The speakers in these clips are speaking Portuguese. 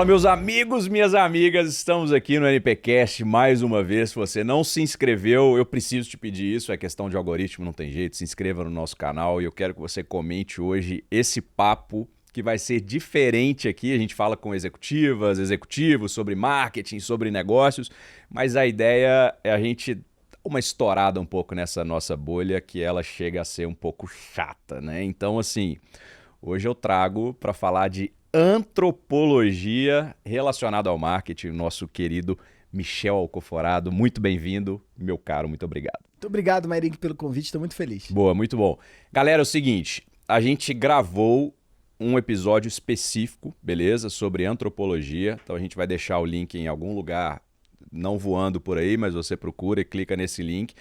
Fala, meus amigos, minhas amigas, estamos aqui no NPcast mais uma vez. Se você não se inscreveu, eu preciso te pedir isso, é questão de algoritmo, não tem jeito. Se inscreva no nosso canal e eu quero que você comente hoje esse papo que vai ser diferente aqui. A gente fala com executivas, executivos sobre marketing, sobre negócios, mas a ideia é a gente dar uma estourada um pouco nessa nossa bolha que ela chega a ser um pouco chata, né? Então, assim, hoje eu trago para falar de antropologia relacionada ao marketing, nosso querido Michel Alcoforado. Muito bem-vindo, meu caro, muito obrigado. Muito obrigado, Mairink, pelo convite, estou muito feliz. Boa, muito bom. Galera, é o seguinte, a gente gravou um episódio específico, beleza? Sobre antropologia, então a gente vai deixar o link em algum lugar, não voando por aí, mas você procura e clica nesse link.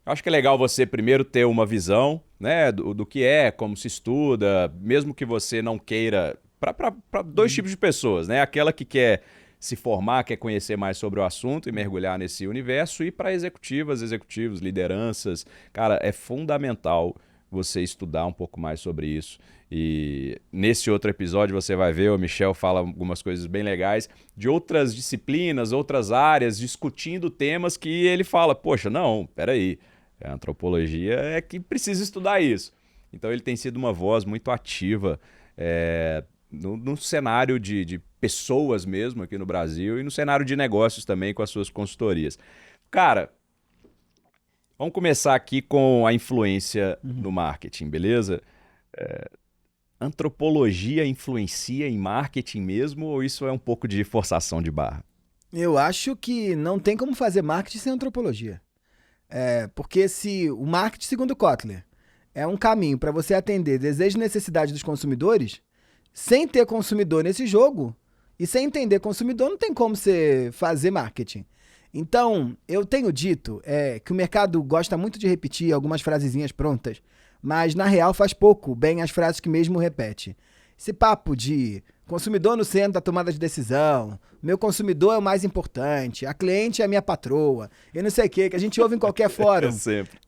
Eu acho que é legal você primeiro ter uma visão, né, do que é, como se estuda, mesmo que você não queira, para dois tipos de pessoas, né? Aquela que quer se formar, quer conhecer mais sobre o assunto e mergulhar nesse universo, e para executivas, executivos, lideranças. Cara, é fundamental você estudar um pouco mais sobre isso. E nesse outro episódio você vai ver, o Michel fala algumas coisas bem legais de outras disciplinas, outras áreas, discutindo temas que ele fala, poxa, não, peraí, a antropologia é que precisa estudar isso. Então ele tem sido uma voz muito ativa no cenário de pessoas mesmo aqui no Brasil e no cenário de negócios também com as suas consultorias. Cara, vamos começar aqui com a influência no marketing, beleza? Antropologia influencia em marketing mesmo ou isso é um pouco de forçação de barra? Eu acho que não tem como fazer marketing sem antropologia. Porque se o marketing, segundo Kotler, é um caminho para você atender desejo e necessidade dos consumidores, sem ter consumidor nesse jogo e sem entender consumidor, não tem como você fazer marketing. Então, eu tenho dito que o mercado gosta muito de repetir algumas frasezinhas prontas, mas na real faz pouco bem as frases que mesmo repete. Esse papo de consumidor no centro da tomada de decisão, meu consumidor é o mais importante, a cliente é a minha patroa, e não sei o que a gente ouve em qualquer fórum. Sempre.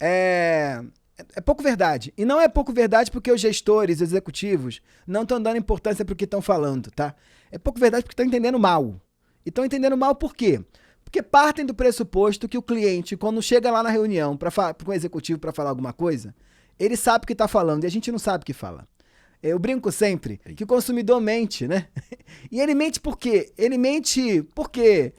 É pouco verdade. E não é pouco verdade porque os gestores, os executivos, não estão dando importância para o que estão falando, tá? É pouco verdade porque estão entendendo mal. E estão entendendo mal por quê? Porque partem do pressuposto que o cliente, quando chega lá na reunião com o executivo para falar alguma coisa, ele sabe o que está falando e a gente não sabe o que fala. Eu brinco sempre que o consumidor mente, né? E ele mente por quê? Ele mente porque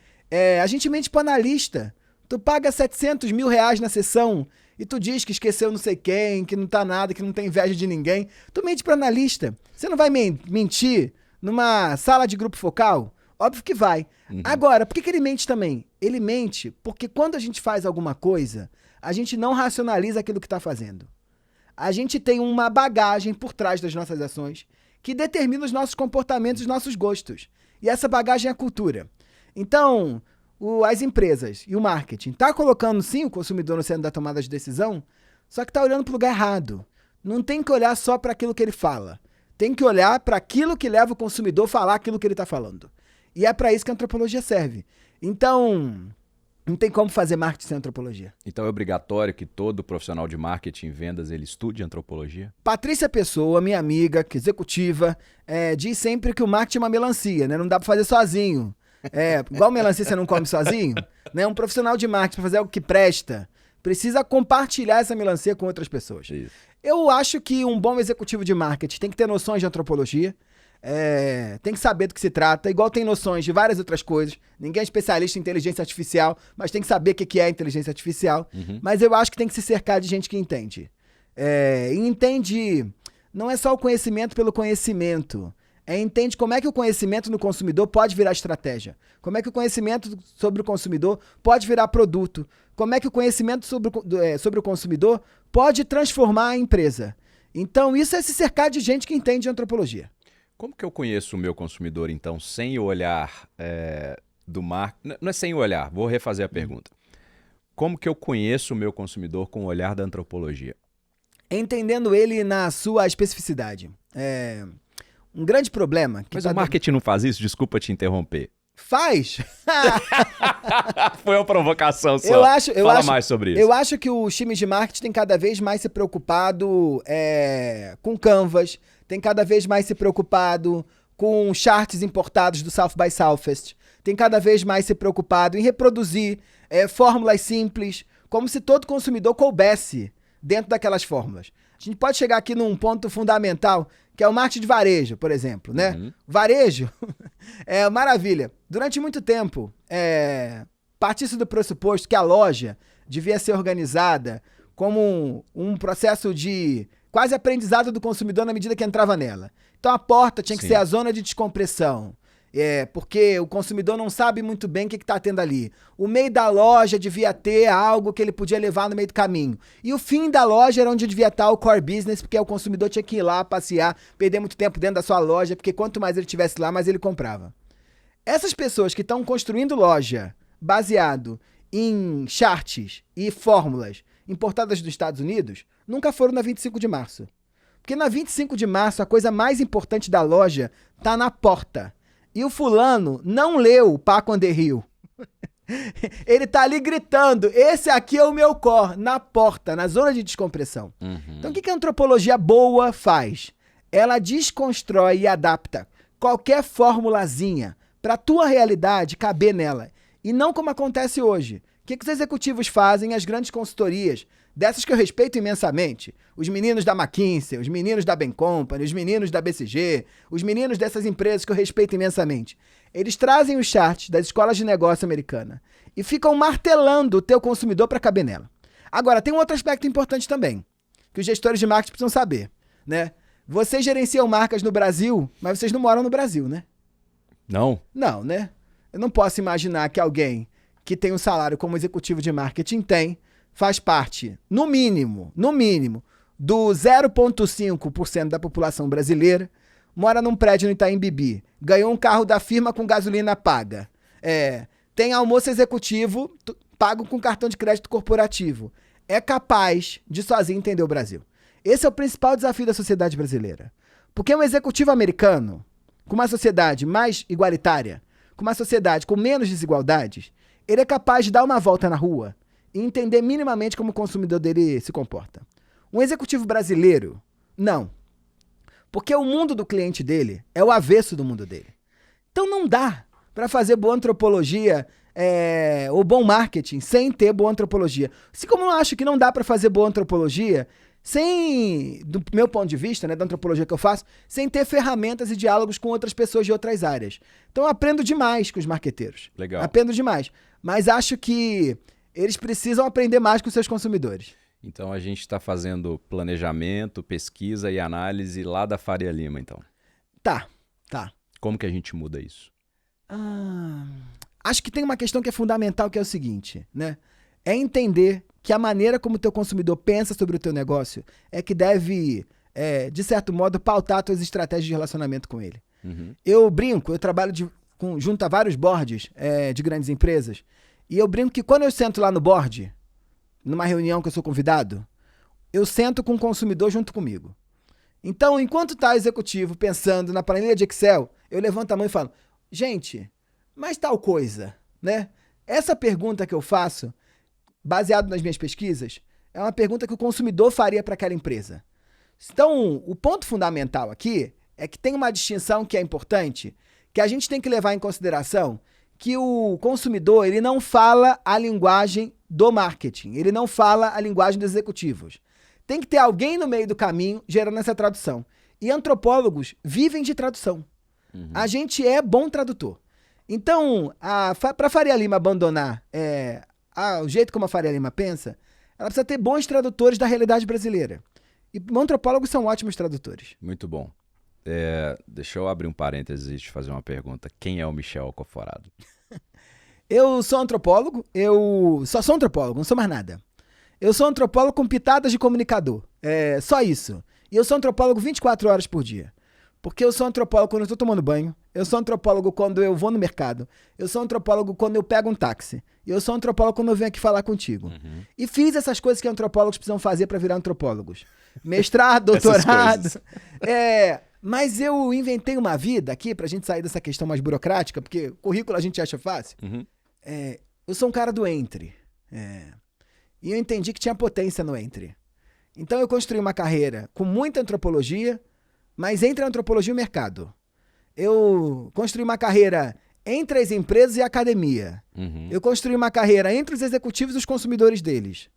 a gente mente para o analista. Tu paga 700 mil reais na sessão e tu diz que esqueceu não sei quem, que não tá nada, que não tem inveja de ninguém. Tu mente para analista. Você não vai mentir numa sala de grupo focal? Óbvio que vai. Agora, por que ele mente também? Ele mente porque quando a gente faz alguma coisa, a gente não racionaliza aquilo que está fazendo. A gente tem uma bagagem por trás das nossas ações que determina os nossos comportamentos, os nossos gostos. E essa bagagem é a cultura. Então, as empresas e o marketing tá colocando sim o consumidor no centro da tomada de decisão, só que tá olhando para o lugar errado. Não tem que olhar só para aquilo que ele fala. Tem que olhar para aquilo que leva o consumidor a falar aquilo que ele está falando. E é para isso que a antropologia serve. Então, não tem como fazer marketing sem antropologia. Então é obrigatório que todo profissional de marketing e vendas ele estude antropologia? Patrícia Pessoa, minha amiga, que é executiva, diz sempre que o marketing é uma melancia, né? Não dá para fazer sozinho. Igual melancia você não come sozinho, né? Um profissional de marketing para fazer algo que presta, precisa compartilhar essa melancia com outras pessoas. Isso. Eu acho que um bom executivo de marketing tem que ter noções de antropologia, tem que saber do que se trata, igual tem noções de várias outras coisas. Ninguém é especialista em inteligência artificial, mas tem que saber o que é inteligência artificial. Mas eu acho que tem que se cercar de gente que entende. E entende, não é só o conhecimento pelo conhecimento. Entende como é que o conhecimento no consumidor pode virar estratégia. Como é que o conhecimento sobre o consumidor pode virar produto. Como é que o conhecimento sobre o consumidor pode transformar a empresa. Então isso é se cercar de gente que entende de antropologia. Como que eu conheço o meu consumidor, então, sem o olhar do marketing? Não é sem o olhar, vou refazer a pergunta. Como que eu conheço o meu consumidor com o olhar da antropologia? Entendendo ele na sua especificidade. Um grande problema... Mas o marketing não faz isso? Desculpa te interromper. Faz! Foi uma provocação só. Fala mais sobre isso. Eu acho que os times de marketing têm cada vez mais se preocupado com canvas, tem cada vez mais se preocupado com charts importados do South by Southwest, tem cada vez mais se preocupado em reproduzir fórmulas simples, como se todo consumidor coubesse dentro daquelas fórmulas. A gente pode chegar aqui num ponto fundamental, que é o marketing de varejo, por exemplo, né? Uhum. Varejo é maravilha. Durante muito tempo, partiu-se do pressuposto que a loja devia ser organizada como um processo de quase aprendizado do consumidor na medida que entrava nela. Então a porta tinha que Sim. ser a zona de descompressão, porque o consumidor não sabe muito bem o que está tendo ali. O meio da loja devia ter algo que ele podia levar no meio do caminho. E o fim da loja era onde devia estar o core business, porque o consumidor tinha que ir lá passear, perder muito tempo dentro da sua loja, porque quanto mais ele estivesse lá, mais ele comprava. Essas pessoas que estão construindo loja baseado em charts e fórmulas importadas dos Estados Unidos, nunca foram na 25 de março. Porque na 25 de março, a coisa mais importante da loja tá na porta. E o fulano não leu o Paco on the Hill. Ele tá ali gritando, esse aqui é o meu core, na porta, na zona de descompressão. Uhum. Então o que a antropologia boa faz? Ela desconstrói e adapta qualquer formulazinha para a tua realidade caber nela. E não como acontece hoje. O que os executivos fazem, as grandes consultorias, dessas que eu respeito imensamente, os meninos da McKinsey, os meninos da Bain Company, os meninos da BCG, os meninos dessas empresas que eu respeito imensamente, eles trazem os charts das escolas de negócio americana e ficam martelando o teu consumidor para caber nela. Agora, tem um outro aspecto importante também, que os gestores de marketing precisam saber, né? Vocês gerenciam marcas no Brasil, mas vocês não moram no Brasil, né? Não? Não, né? Eu não posso imaginar que alguém que tem um salário como executivo de marketing faz parte, no mínimo, do 0,5% da população brasileira, mora num prédio no Itaim Bibi, ganhou um carro da firma com gasolina paga, tem almoço executivo pago com cartão de crédito corporativo, é capaz de sozinho entender o Brasil. Esse é o principal desafio da sociedade brasileira. Porque um executivo americano, com uma sociedade mais igualitária, com uma sociedade com menos desigualdades, ele é capaz de dar uma volta na rua e entender minimamente como o consumidor dele se comporta. Um executivo brasileiro, não. Porque o mundo do cliente dele é o avesso do mundo dele. Então não dá para fazer boa antropologia ou bom marketing sem ter boa antropologia. Assim como eu acho que não dá para fazer boa antropologia sem, do meu ponto de vista, né, da antropologia que eu faço, sem ter ferramentas e diálogos com outras pessoas de outras áreas. Então eu aprendo demais com os marqueteiros. Legal. Aprendo demais. Mas acho que eles precisam aprender mais com seus consumidores. Então a gente está fazendo planejamento, pesquisa e análise lá da Faria Lima, então. Tá. Como que a gente muda isso? Acho que tem uma questão que é fundamental, que é o seguinte, né? É entender que a maneira como o teu consumidor pensa sobre o teu negócio é que deve, de certo modo, pautar as tuas estratégias de relacionamento com ele. Uhum. Eu brinco, eu trabalho junto a vários boards de grandes empresas, e eu brinco que quando eu sento lá no board, numa reunião que eu sou convidado, eu sento com o consumidor junto comigo. Então, enquanto tá o executivo pensando na planilha de Excel, eu levanto a mão e falo, gente, mas tal coisa, né? Essa pergunta que eu faço, baseado nas minhas pesquisas, é uma pergunta que o consumidor faria para aquela empresa. Então, o ponto fundamental aqui é que tem uma distinção que é importante, que a gente tem que levar em consideração que o consumidor, ele não fala a linguagem do marketing, ele não fala a linguagem dos executivos. Tem que ter alguém no meio do caminho gerando essa tradução. E antropólogos vivem de tradução. Uhum. A gente é bom tradutor. Então, para a Faria Lima abandonar o jeito como a Faria Lima pensa, ela precisa ter bons tradutores da realidade brasileira. E antropólogos são ótimos tradutores. Muito bom. Deixa eu abrir um parênteses e te fazer uma pergunta. Quem é o Michel Alcoforado? Eu sou antropólogo, eu só sou antropólogo, não sou mais nada. Eu sou antropólogo com pitadas de comunicador, só isso. E eu sou antropólogo 24 horas por dia. Porque eu sou antropólogo quando eu estou tomando banho, eu sou antropólogo quando eu vou no mercado, eu sou antropólogo quando eu pego um táxi, e eu sou antropólogo quando eu venho aqui falar contigo. Uhum. E fiz essas coisas que antropólogos precisam fazer para virar antropólogos. Mestrado, doutorado. Mas eu inventei uma vida aqui, pra gente sair dessa questão mais burocrática, porque currículo a gente acha fácil. Uhum. Eu sou um cara do entre. E eu entendi que tinha potência no entre. Então eu construí uma carreira com muita antropologia, mas entre a antropologia e o mercado. Eu construí uma carreira entre as empresas e a academia. Eu construí uma carreira entre os executivos e os consumidores deles.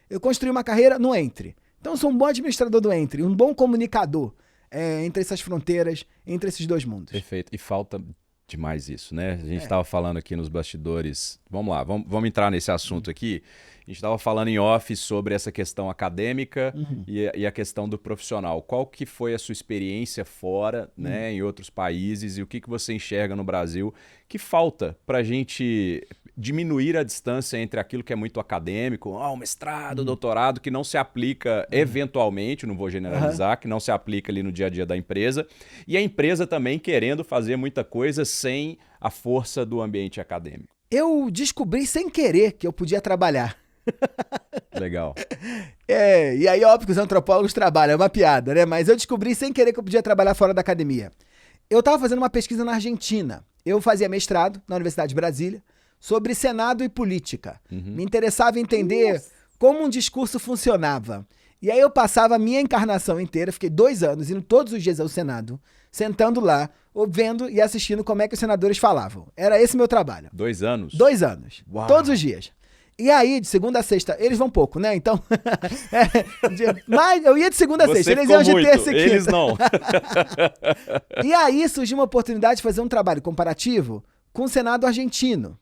Eu construí uma carreira no entre. Então, eu sou um bom administrador do entre, um bom comunicador entre essas fronteiras, entre esses dois mundos. Perfeito. E falta demais isso, né? A gente estava falando aqui nos bastidores. Vamos lá, vamos entrar nesse assunto aqui. A gente estava falando em off sobre essa questão acadêmica e a questão do profissional. Qual que foi a sua experiência fora, né, em outros países, e o que você enxerga no Brasil que falta para a gente diminuir a distância entre aquilo que é muito acadêmico, o mestrado, o doutorado, que não se aplica eventualmente, não vou generalizar, que não se aplica ali no dia a dia da empresa, e a empresa também querendo fazer muita coisa sem a força do ambiente acadêmico. Eu descobri sem querer que eu podia trabalhar. Legal. E aí óbvio que os antropólogos trabalham, é uma piada, né? Mas eu descobri sem querer que eu podia trabalhar fora da academia. Eu estava fazendo uma pesquisa na Argentina. Eu fazia mestrado na Universidade de Brasília sobre Senado e política. Me interessava entender como um discurso funcionava. E aí eu passava a minha encarnação inteira, fiquei 2 anos indo todos os dias ao Senado, sentando lá, vendo e assistindo como é que os senadores falavam. Era esse meu trabalho. 2 anos? 2 anos. Uau. Todos os dias. E aí, de segunda a sexta, eles vão pouco, né? Então, mas eu ia de segunda a sexta, eles iam de terça e quinta. Eles não. E aí surgiu uma oportunidade de fazer um trabalho comparativo com o Senado argentino.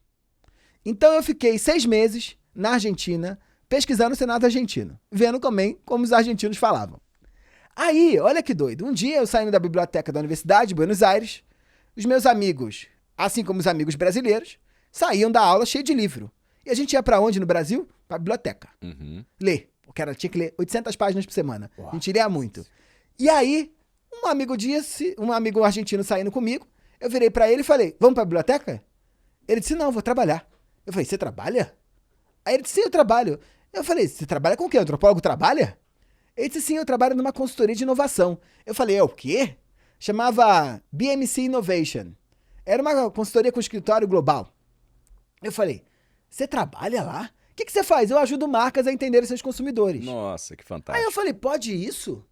Então eu fiquei 6 meses na Argentina, pesquisando o Senado argentino, vendo como os argentinos falavam. Aí, olha que doido, um dia eu saindo da biblioteca da Universidade de Buenos Aires, os meus amigos, assim como os amigos brasileiros, saíam da aula cheio de livro. E a gente ia pra onde no Brasil? Pra biblioteca. Ler. Porque tinha que ler 800 páginas por semana. Uau. A gente lia muito. E aí, um amigo argentino saindo comigo, eu virei pra ele e falei, vamos pra biblioteca? Ele disse, não, vou trabalhar. Eu falei, você trabalha? Aí ele disse, sim, eu trabalho. Eu falei, você trabalha com o quê? O antropólogo trabalha? Ele disse, sim, eu trabalho numa consultoria de inovação. Eu falei, é o quê? Chamava BMC Innovation. Era uma consultoria com escritório global. Eu falei, você trabalha lá? O que você faz? Eu ajudo marcas a entenderem seus consumidores. Nossa, que fantástico. Aí eu falei, pode isso?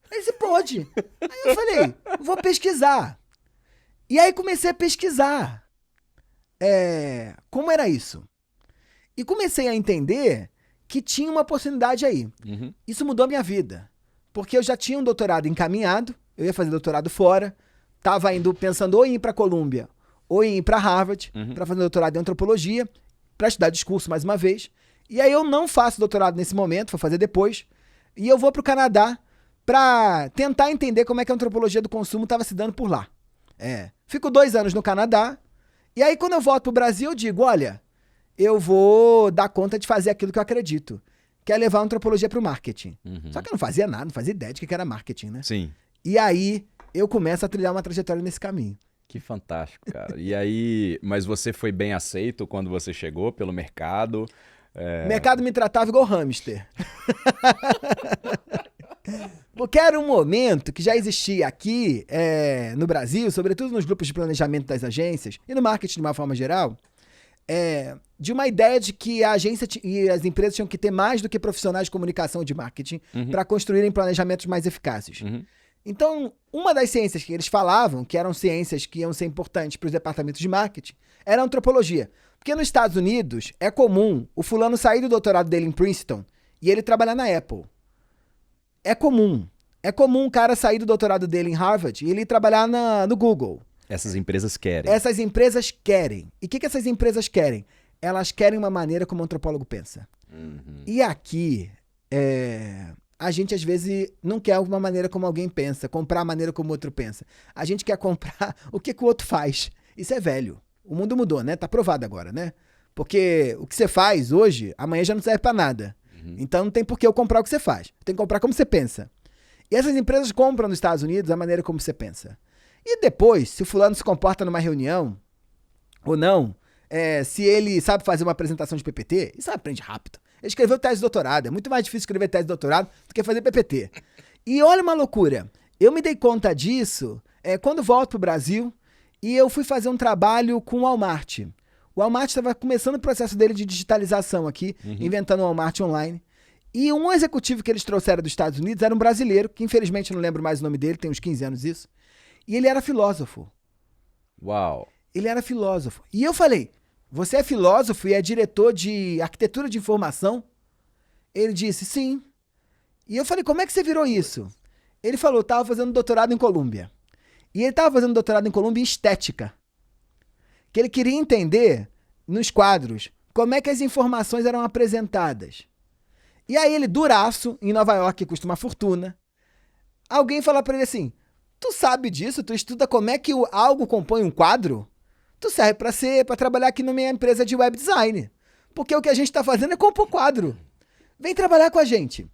Aí ele disse, pode. Aí eu falei, vou pesquisar. E aí comecei a pesquisar. Como era isso? E comecei a entender que tinha uma oportunidade aí. Isso mudou a minha vida. Porque eu já tinha um doutorado encaminhado, eu ia fazer doutorado fora, estava pensando ou em ir para Colômbia ou em ir para Harvard para fazer doutorado em antropologia, para estudar discurso mais uma vez. E aí eu não faço doutorado nesse momento, vou fazer depois. E eu vou para o Canadá para tentar entender como é que a antropologia do consumo estava se dando por lá. Fico 2 anos no Canadá. E aí quando eu volto para o Brasil, eu digo, olha, eu vou dar conta de fazer aquilo que eu acredito, que é levar a antropologia para o marketing. Só que eu não fazia nada, não fazia ideia de que era marketing, né? Sim. E aí eu começo a trilhar uma trajetória nesse caminho. Que fantástico, cara. E aí, mas você foi bem aceito quando você chegou pelo mercado? O mercado me tratava igual hamster. Porque era um momento que já existia aqui no Brasil, sobretudo nos grupos de planejamento das agências e no marketing de uma forma geral, de uma ideia de que a agência e as empresas tinham que ter mais do que profissionais de comunicação e de marketing para construírem planejamentos mais eficazes. Então, uma das ciências que eles falavam, que eram ciências que iam ser importantes para os departamentos de marketing, era a antropologia. Porque nos Estados Unidos é comum o fulano sair do doutorado dele em Princeton e ele trabalhar na Apple. É comum. É comum um cara sair do doutorado dele em Harvard e ele trabalhar no Google. Essas empresas querem. Essas empresas querem. E o que essas empresas querem? Elas querem uma maneira como o antropólogo pensa. E aqui, a gente às vezes não quer uma maneira como alguém pensa, comprar a maneira como o outro pensa. A gente quer comprar o que o outro faz. Isso é velho. O mundo mudou, né? Tá provado agora, né? Porque o que você faz hoje, amanhã já não serve pra nada. Então não tem por que eu comprar o que você faz. Tem que comprar como você pensa. E essas empresas compram nos Estados Unidos a maneira como você pensa. E depois, se o fulano se comporta numa reunião ou não, se ele sabe fazer uma apresentação de PPT, isso aprende rápido. Ele escreveu tese de doutorado. É muito mais difícil escrever tese de doutorado do que fazer PPT. E olha uma loucura. Eu me dei conta disso quando volto pro Brasil e eu fui fazer um trabalho com o Walmart. O Walmart estava começando o processo dele de digitalização aqui, inventando o Walmart online. E um executivo que eles trouxeram dos Estados Unidos era um brasileiro, que infelizmente não lembro mais o nome dele, tem uns 15 anos isso. E ele era filósofo. Uau. Ele era filósofo. E eu falei, você é filósofo e é diretor de arquitetura de informação? Ele disse, sim. E eu falei, como é que você virou isso? Ele falou, estava fazendo doutorado em Colômbia. E ele estava fazendo doutorado em Colômbia em estética. Que ele queria entender, nos quadros, como é que as informações eram apresentadas. E aí ele, duraço, em Nova York, que custa uma fortuna, alguém fala para ele assim, tu sabe disso? Tu estuda como é que algo compõe um quadro? Tu serve para trabalhar aqui na minha empresa de web design. Porque o que a gente está fazendo é compor quadro. Vem trabalhar com a gente.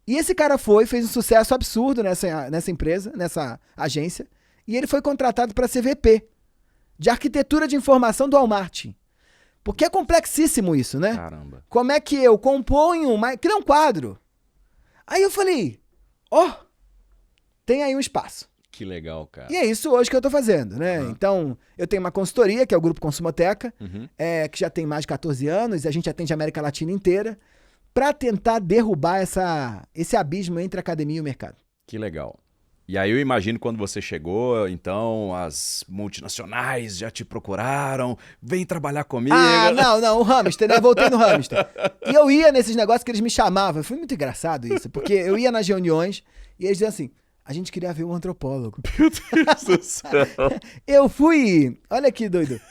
E esse cara fez um sucesso absurdo nessa empresa, nessa agência, e ele foi contratado para ser VP de arquitetura de informação do Walmart. Porque é complexíssimo isso, né? Caramba. Como é que eu componho, crio um quadro? Aí eu falei, tem aí um espaço. Que legal, cara. E é isso hoje que eu tô fazendo, né? Uhum. Então, eu tenho uma consultoria, que é o Grupo Consumoteca, que já tem mais de 14 anos, e a gente atende a América Latina inteira, para tentar derrubar esse abismo entre a academia e o mercado. Que legal. E aí eu imagino quando você chegou, então as multinacionais já te procuraram, vem trabalhar comigo. Ah, não, o hamster, né? Voltei no hamster. E eu ia nesses negócios que eles me chamavam. Foi muito engraçado isso, porque eu ia nas reuniões e eles diziam assim, a gente queria ver um antropólogo. Meu Deus do céu. Eu fui, olha que doido.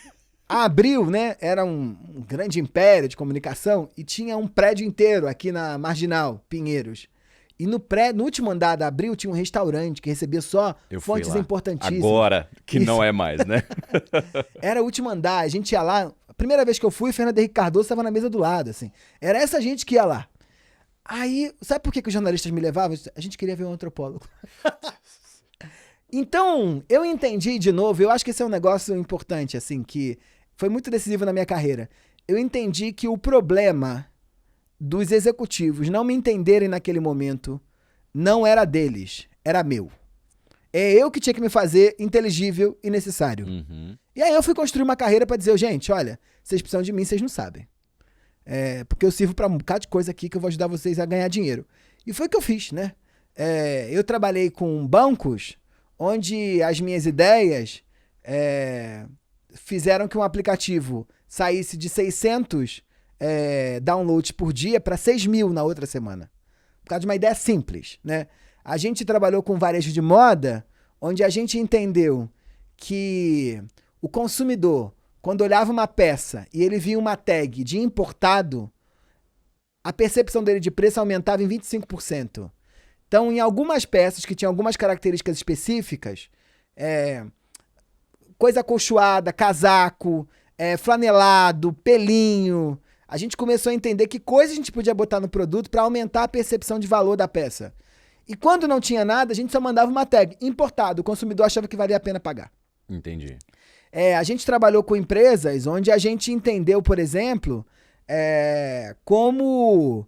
A Abril, né, era um grande império de comunicação e tinha um prédio inteiro aqui na Marginal, Pinheiros. E no último andar da Abril tinha um restaurante que recebia só fontes importantíssimas. Agora, que Isso. não é mais, né? Era o último andar, a gente ia lá. A primeira vez que eu fui, Fernando Henrique Cardoso estava na mesa do lado, assim. Era essa gente que ia lá. Aí, sabe por que os jornalistas me levavam? A gente queria ver um antropólogo. Então, eu entendi de novo, eu acho que esse é um negócio importante, assim, que foi muito decisivo na minha carreira. Eu entendi que o problema dos executivos não me entenderem naquele momento não era deles, era meu. É eu que tinha que me fazer inteligível e necessário. E aí eu fui construir uma carreira para dizer, gente, olha, vocês precisam de mim, vocês não sabem. Porque eu sirvo para um bocado de coisa aqui que eu vou ajudar vocês a ganhar dinheiro. E foi o que eu fiz, né? Eu trabalhei com bancos onde as minhas ideias fizeram que um aplicativo saísse de 600 downloads por dia para 6.000 na outra semana. Por causa de uma ideia simples, né? A gente trabalhou com varejo de moda, onde a gente entendeu que o consumidor, quando olhava uma peça e ele via uma tag de importado, a percepção dele de preço aumentava em 25%. Então, em algumas peças que tinham algumas características específicas, coisa acolchoada, casaco, flanelado, pelinho, a gente começou a entender que coisa a gente podia botar no produto para aumentar a percepção de valor da peça. E quando não tinha nada, a gente só mandava uma tag, importado, o consumidor achava que valia a pena pagar. Entendi. A gente trabalhou com empresas onde a gente entendeu, por exemplo, como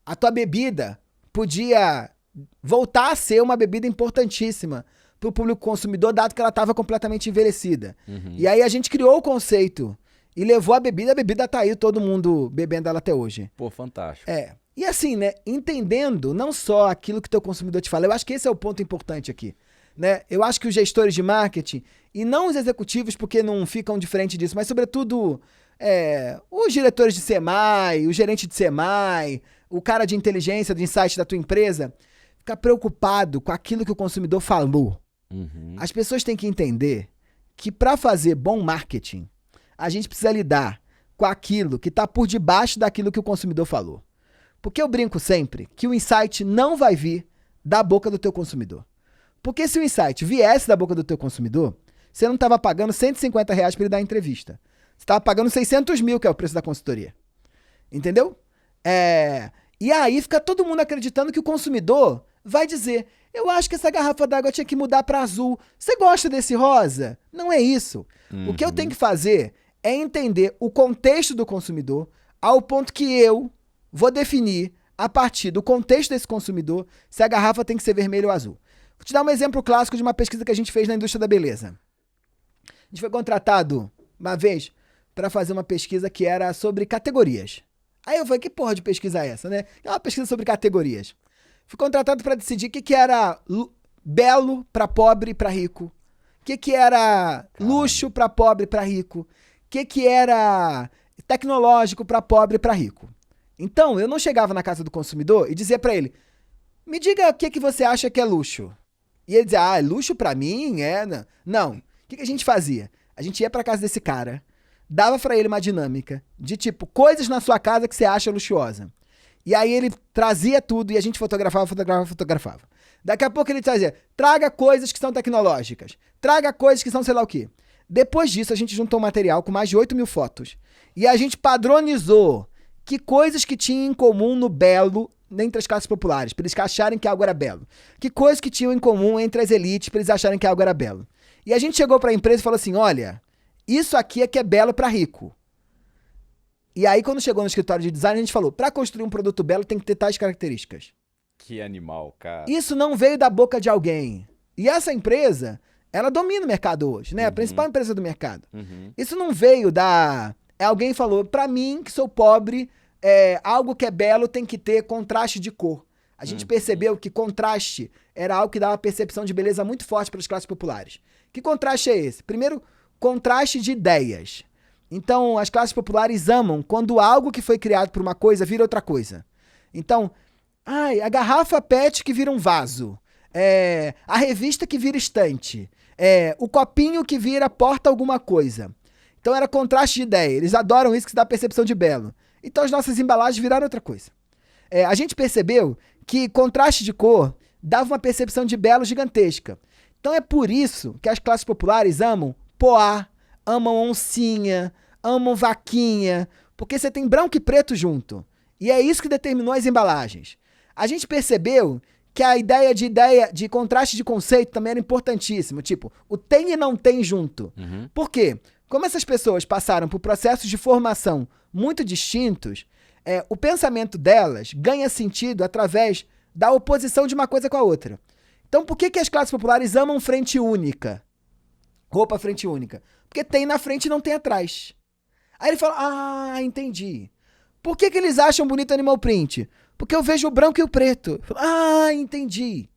a tua bebida podia voltar a ser uma bebida importantíssima para o público consumidor, dado que ela estava completamente envelhecida. E aí a gente criou o conceito e levou a bebida tá aí, todo mundo bebendo ela até hoje. Pô, fantástico. E assim, né, entendendo não só aquilo que o teu consumidor te fala, eu acho que esse é o ponto importante aqui. Né? Eu acho que os gestores de marketing, e não os executivos porque não ficam diferente disso, mas sobretudo os diretores de SEMAI, o gerente de SEMAI, o cara de inteligência, de insight da tua empresa, fica preocupado com aquilo que o consumidor falou. As pessoas têm que entender que para fazer bom marketing, a gente precisa lidar com aquilo que está por debaixo daquilo que o consumidor falou. Porque eu brinco sempre que o insight não vai vir da boca do teu consumidor. Porque se o insight viesse da boca do teu consumidor, você não estava pagando R$150 para ele dar entrevista. Você estava pagando 600 mil, que é o preço da consultoria. Entendeu? E aí fica todo mundo acreditando que o consumidor vai dizer, eu acho que essa garrafa d'água tinha que mudar para azul. Você gosta desse rosa? Não é isso. O que eu tenho que fazer é entender o contexto do consumidor ao ponto que eu vou definir, a partir do contexto desse consumidor, se a garrafa tem que ser vermelha ou azul. Vou te dar um exemplo clássico de uma pesquisa que a gente fez na indústria da beleza. A gente foi contratado uma vez para fazer uma pesquisa que era sobre categorias. Aí eu falei, que porra de pesquisa é essa, né? É uma pesquisa sobre categorias. Fui contratado para decidir o que era belo para pobre e para rico, o que era luxo para pobre e para rico, o que era tecnológico para pobre e para rico. Então, eu não chegava na casa do consumidor e dizia para ele, me diga o que você acha que é luxo. E ele dizia, luxo para mim é... Não. O que a gente fazia? A gente ia para casa desse cara, dava para ele uma dinâmica de tipo, coisas na sua casa que você acha luxuosa. E aí ele trazia tudo e a gente fotografava. Daqui a pouco ele trazia, traga coisas que são tecnológicas, traga coisas que são sei lá o quê. Depois disso, a gente juntou um material com mais de 8 mil fotos. E a gente padronizou que coisas que tinham em comum no belo entre as classes populares, para eles acharem que algo era belo. Que coisas que tinham em comum entre as elites, para eles acharem que algo era belo. E a gente chegou para a empresa e falou assim, olha, isso aqui é que é belo para rico. E aí, quando chegou no escritório de design, a gente falou, para construir um produto belo tem que ter tais características. Que animal, cara. Isso não veio da boca de alguém. E essa empresa, ela domina o mercado hoje, né? A principal empresa do mercado. Isso não veio da... Alguém falou, para mim, que sou pobre, algo que é belo tem que ter contraste de cor. A gente percebeu que contraste era algo que dava percepção de beleza muito forte para as classes populares. Que contraste é esse? Primeiro, contraste de ideias. Então, as classes populares amam quando algo que foi criado por uma coisa vira outra coisa. Então, a garrafa PET que vira um vaso. A revista que vira estante. O copinho que vira porta alguma coisa. Então, era contraste de ideia. Eles adoram isso que dá percepção de belo. Então, as nossas embalagens viraram outra coisa. A gente percebeu que contraste de cor dava uma percepção de belo gigantesca. Então, é por isso que as classes populares amam poá, amam oncinha, amam vaquinha, porque você tem branco e preto junto. E é isso que determinou as embalagens. A gente percebeu que a ideia de contraste de conceito também era importantíssimo. Tipo, o tem e não tem junto. Por quê? Como essas pessoas passaram por processos de formação muito distintos, o pensamento delas ganha sentido através da oposição de uma coisa com a outra. Então, por que as classes populares amam frente única? Roupa frente única. Porque tem na frente e não tem atrás. Aí ele fala, entendi. Por que eles acham bonito animal print? Porque eu vejo o branco e o preto. Entendi.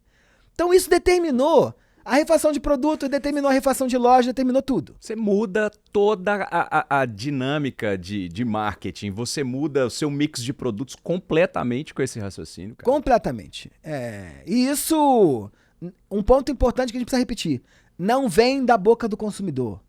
Então isso determinou a refação de produto, determinou a refação de loja, determinou tudo. Você muda toda a dinâmica de marketing, você muda o seu mix de produtos completamente com esse raciocínio, cara. Completamente. E isso, um ponto importante que a gente precisa repetir, não vem da boca do consumidor.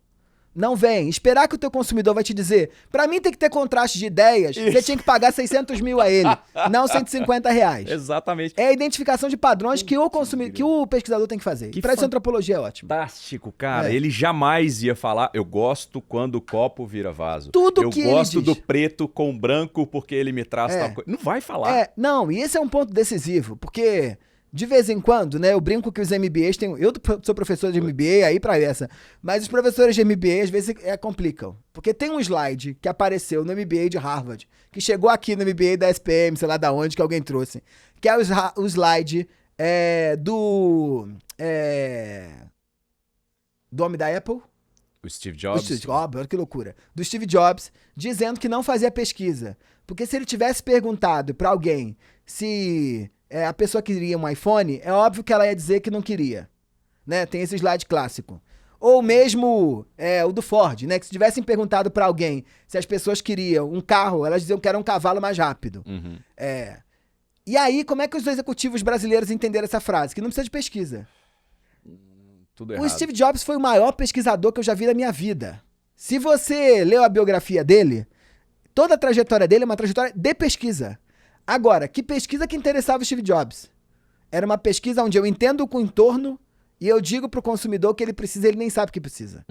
Não vem. Esperar que o teu consumidor vai te dizer, pra mim tem que ter contraste de ideias, você tinha que pagar 600 mil a ele, não 150 reais. Exatamente. É a identificação de padrões que o pesquisador tem que fazer. Que Pra isso a antropologia é ótimo. Fantástico, cara. Ele jamais ia falar, eu gosto quando o copo vira vaso. Tudo que ele Eu gosto diz. do preto com branco porque ele me traz tal coisa. Não vai falar. Não, e esse é um ponto decisivo, porque... De vez em quando, né, eu brinco que os MBAs têm... Eu sou professor de MBA aí pra essa, mas os professores de MBA às vezes complicam. Porque tem um slide que apareceu no MBA de Harvard, que chegou aqui no MBA da SPM, sei lá da onde, que alguém trouxe, que é o slide do homem da Apple. O Steve Jobs. Olha que loucura. Do Steve Jobs, dizendo que não fazia pesquisa. Porque se ele tivesse perguntado pra alguém se... a pessoa queria um iPhone, é óbvio que ela ia dizer que não queria, né? Tem esse slide clássico. Ou mesmo o do Ford, né? Que se tivessem perguntado para alguém se as pessoas queriam um carro, elas diziam que era um cavalo mais rápido. E aí, como é que os executivos brasileiros entenderam essa frase? Que não precisa de pesquisa. Tudo errado. O Steve Jobs foi o maior pesquisador que eu já vi na minha vida. Se você leu a biografia dele, toda a trajetória dele é uma trajetória de pesquisa. Agora, que pesquisa que interessava o Steve Jobs? Era uma pesquisa onde eu entendo o entorno e eu digo pro consumidor que ele precisa, ele nem sabe o que precisa.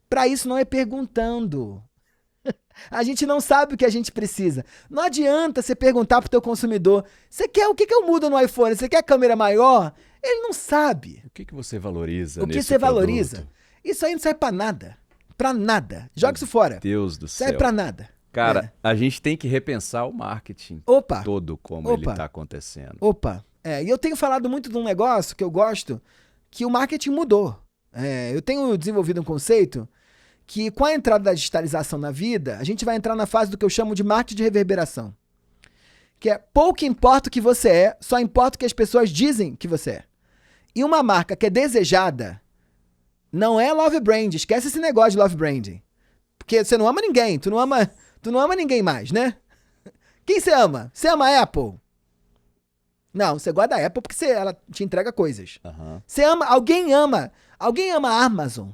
Pra isso não é perguntando. A gente não sabe o que a gente precisa. Não adianta você perguntar pro teu consumidor, o que eu mudo no iPhone? Você quer a câmera maior? Ele não sabe. O que você valoriza O que você valoriza? Isso aí não serve pra nada. Pra nada. Joga isso fora. Deus do céu. Serve pra nada. Cara, a gente tem que repensar o marketing todo como ele tá acontecendo. E eu tenho falado muito de um negócio que eu gosto, que o marketing mudou. Eu tenho desenvolvido um conceito que com a entrada da digitalização na vida, a gente vai entrar na fase do que eu chamo de marketing de reverberação. Que é pouco importa o que você é, só importa o que as pessoas dizem que você é. E uma marca que é desejada, Não é love brand. Esquece esse negócio de love branding. Porque você não ama ninguém. Tu não ama ninguém mais, né? Quem você ama? Você ama a Apple? Não, você gosta da Apple porque ela te entrega coisas. Aham. Você ama... Alguém ama a Amazon.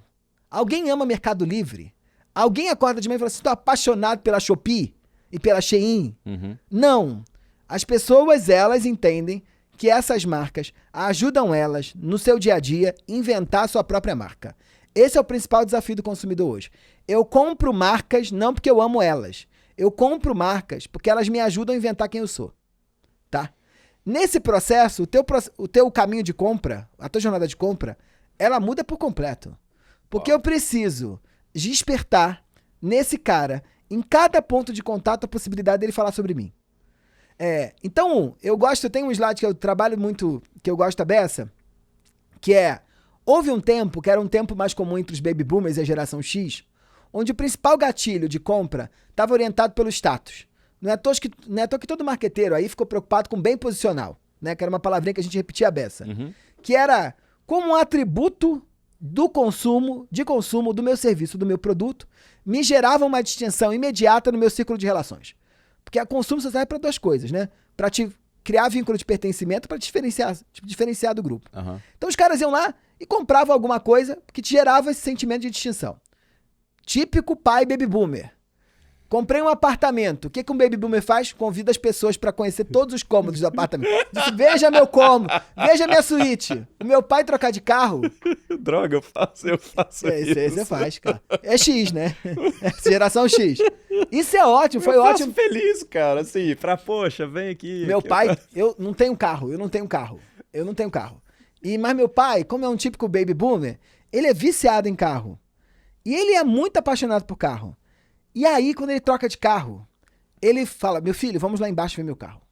Alguém ama Mercado Livre. Alguém acorda de manhã e fala assim, tô apaixonado pela Shopee e pela Shein. Uhum. Não. As pessoas, elas entendem que essas marcas ajudam elas, no seu dia a dia, inventar a sua própria marca. Esse é o principal desafio do consumidor hoje. Eu compro marcas não porque eu amo elas. Eu compro marcas porque elas me ajudam a inventar quem eu sou. Tá? Nesse processo, o teu caminho de compra, a tua jornada de compra, ela muda por completo. Porque eu preciso despertar nesse cara, em cada ponto de contato, a possibilidade dele falar sobre mim. Então, eu tenho um slide que eu trabalho muito, que eu gosto da beça, que houve um tempo, que era um tempo mais comum entre os baby boomers e a geração X, onde o principal gatilho de compra estava orientado pelo status. Não é à toa que todo marqueteiro aí ficou preocupado com bem posicional, né? Que era uma palavrinha que a gente repetia a beça. Uhum. Que era como um atributo de consumo do meu serviço, do meu produto, me gerava uma distinção imediata no meu círculo de relações. Porque a consumo só serve para duas coisas, né? Para te criar vínculo de pertencimento, para te diferenciar do grupo. Uhum. Então os caras iam lá e compravam alguma coisa que te gerava esse sentimento de distinção. Típico pai baby boomer. Comprei um apartamento. O que um baby boomer faz? Convida as pessoas para conhecer todos os cômodos do apartamento. Diz, veja meu cômodo, veja minha suíte. O meu pai trocar de carro. Droga, eu faço isso. Isso você faz, cara. É X, né? Geração X. Isso é ótimo, foi ótimo. Eu faço feliz, cara, assim, poxa, vem aqui. Meu pai, eu não tenho carro. Mas meu pai, como é um típico baby boomer, ele é viciado em carro. E ele é muito apaixonado por carro. E aí, quando ele troca de carro, ele fala, meu filho, vamos lá embaixo ver meu carro.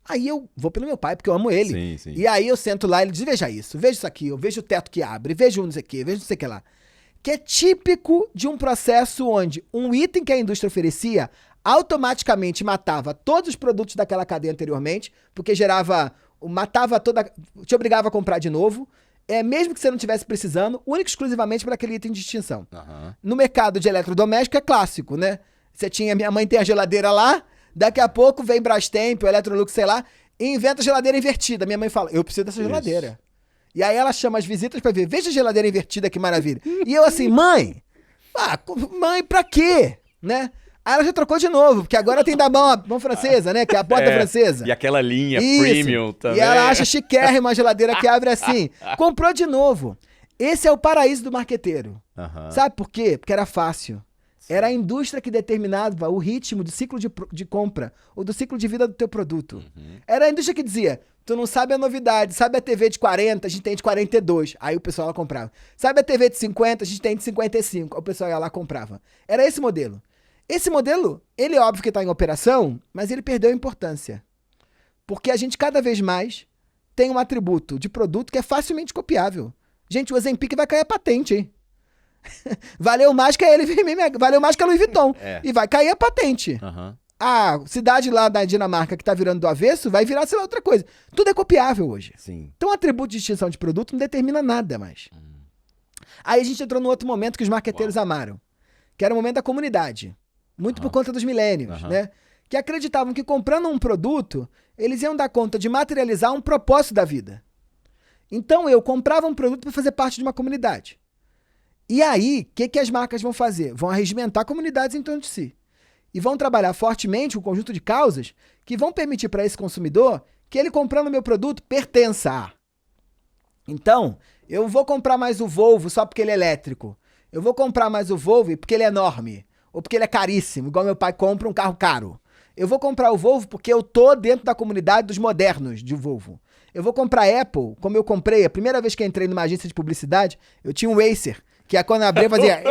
Aí eu vou pelo meu pai, porque eu amo ele. Sim, sim. E aí eu sento lá e ele diz, veja isso aqui, eu vejo o teto que abre, vejo não sei o que, vejo não sei o que lá. Que é típico de um processo onde um item que a indústria oferecia automaticamente matava todos os produtos daquela cadeia anteriormente, porque te obrigava a comprar de novo, mesmo que você não estivesse precisando, único e exclusivamente para aquele item de extinção. Uhum. No mercado de eletrodoméstico é clássico, né? Minha mãe tem a geladeira lá, daqui a pouco vem Brastemp, o Electrolux, sei lá, e inventa a geladeira invertida. Minha mãe fala, eu preciso dessa geladeira. E aí ela chama as visitas pra ver, veja a geladeira invertida, que maravilha. E eu assim, mãe, pra quê? Né? Aí ela já trocou de novo, porque agora tem da mão francesa, né? Que é a porta francesa. E aquela linha premium também. E ela acha chiquérrima uma geladeira que abre assim. Comprou de novo. Esse é o paraíso do marqueteiro. Uhum. Sabe por quê? Porque era fácil. Era a indústria que determinava o ritmo do ciclo de compra ou do ciclo de vida do teu produto. Uhum. Era a indústria que dizia, tu não sabe a novidade, sabe a TV de 40, a gente tem de 42. Aí o pessoal lá comprava. Sabe a TV de 50, a gente tem de 55. Aí o pessoal ia lá comprava. Era esse modelo. Esse modelo, ele é óbvio que está em operação, mas ele perdeu a importância. Porque a gente cada vez mais tem um atributo de produto que é facilmente copiável. Gente, o Ozempic vai cair a patente, hein? Valeu mais que a Louis Vuitton. E vai cair a patente. Uhum. A cidade lá da Dinamarca que tá virando do avesso vai virar, sei lá, outra coisa. Tudo é copiável hoje. Sim. Então, o atributo de distinção de produto não determina nada mais. Aí a gente entrou no outro momento que os marqueteiros amaram, que era o momento da comunidade. Muito por conta dos millennials, né? Que acreditavam que comprando um produto, eles iam dar conta de materializar um propósito da vida. Então, eu comprava um produto para fazer parte de uma comunidade. E aí, o que as marcas vão fazer? Vão arregimentar comunidades em torno de si. E vão trabalhar fortemente um conjunto de causas que vão permitir para esse consumidor que ele comprando meu produto pertença a. Então, eu vou comprar mais o Volvo só porque ele é elétrico. Eu vou comprar mais o Volvo porque ele é enorme. Ou porque ele é caríssimo, igual meu pai compra um carro caro. Eu vou comprar o Volvo porque eu tô dentro da comunidade dos modernos de Volvo. Eu vou comprar a Apple, como eu comprei, a primeira vez que eu entrei numa agência de publicidade, eu tinha um Acer, que a quando eu abri, eu fazia...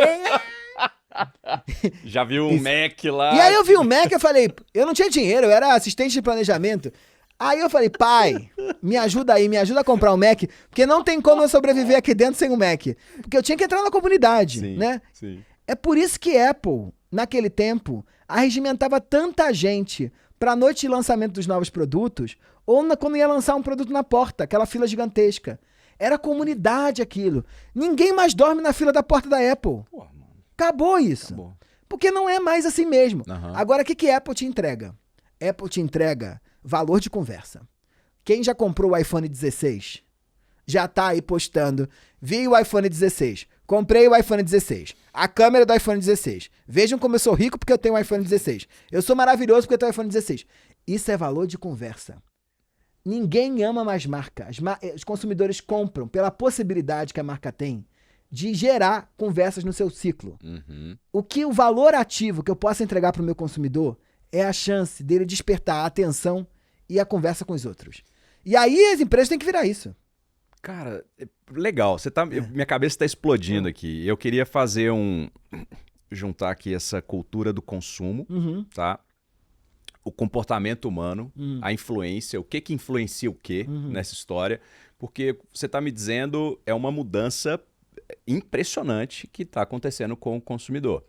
Já viu um Mac lá? E aí eu vi um Mac, eu falei, eu não tinha dinheiro, eu era assistente de planejamento. Aí eu falei, pai, me ajuda aí, me ajuda a comprar um Mac, porque não tem como eu sobreviver aqui dentro sem um Mac. Porque eu tinha que entrar na comunidade, sim, né? Sim. É por isso que Apple, naquele tempo, arregimentava tanta gente para a noite de lançamento dos novos produtos, ou quando ia lançar um produto na porta, aquela fila gigantesca. Era comunidade aquilo. Ninguém mais dorme na fila da porta da Apple. Pô, mano. Acabou isso. Acabou. Porque não é mais assim mesmo. Aham. Agora, o que a Apple te entrega? Apple te entrega valor de conversa. Quem já comprou o iPhone 16 já tá aí postando. Vi o iPhone 16. Comprei o iPhone 16. A câmera do iPhone 16. Vejam como eu sou rico porque eu tenho um iPhone 16. Eu sou maravilhoso porque eu tenho um iPhone 16. Isso é valor de conversa. Ninguém ama mais marca. Os consumidores compram pela possibilidade que a marca tem de gerar conversas no seu ciclo. Uhum. O valor ativo que eu posso entregar para o meu consumidor é a chance dele despertar a atenção e a conversa com os outros. E aí as empresas têm que virar isso. Cara, legal. Minha cabeça está explodindo aqui. Eu queria fazer juntar aqui essa cultura do consumo, tá? O comportamento humano, a influência, o que influencia o quê nessa história, porque você está me dizendo é uma mudança impressionante que está acontecendo com o consumidor.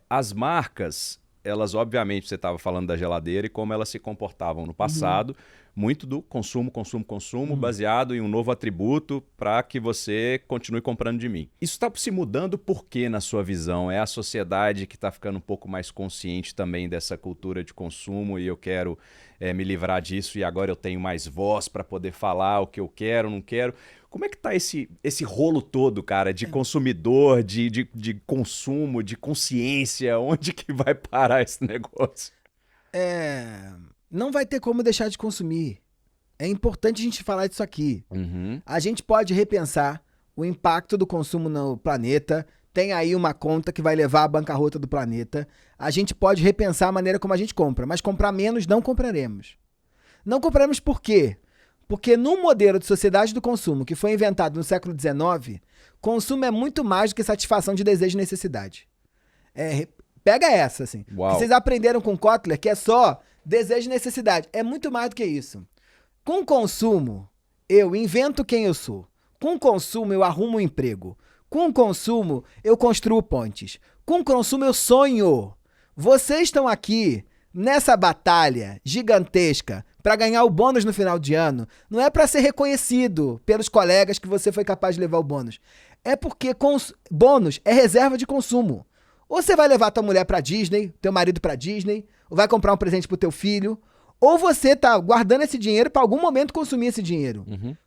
As marcas, elas obviamente, você estava falando da geladeira e como elas se comportavam no passado, muito do consumo, baseado em um novo atributo para que você continue comprando de mim. Isso está se mudando por quê, na sua visão? É a sociedade que está ficando um pouco mais consciente também dessa cultura de consumo e eu quero me livrar disso e agora eu tenho mais voz para poder falar o que eu quero, não quero. Como é que tá esse rolo todo, cara, de consumidor, de consumo, de consciência? Onde que vai parar esse negócio? Não vai ter como deixar de consumir. É importante a gente falar disso aqui. A gente pode repensar o impacto do consumo no planeta. Tem aí uma conta que vai levar à bancarrota do planeta. A gente pode repensar a maneira como a gente compra, mas comprar menos não compraremos. Não compraremos por quê? Porque no modelo de sociedade do consumo que foi inventado no século XIX, consumo é muito mais do que satisfação de desejo e necessidade. Pega essa, assim. Que vocês aprenderam com Kotler que é só desejo e necessidade. É muito mais do que isso. Com consumo, eu invento quem eu sou. Com consumo, eu arrumo um emprego. Com consumo, eu construo pontes. Com consumo, eu sonho. Vocês estão aqui nessa batalha gigantesca para ganhar o bônus no final de ano. Não é para ser reconhecido pelos colegas que você foi capaz de levar o bônus. É porque bônus é reserva de consumo. Ou você vai levar tua mulher pra Disney, teu marido pra Disney, ou vai comprar um presente pro teu filho, ou você tá guardando esse dinheiro para algum momento consumir esse dinheiro.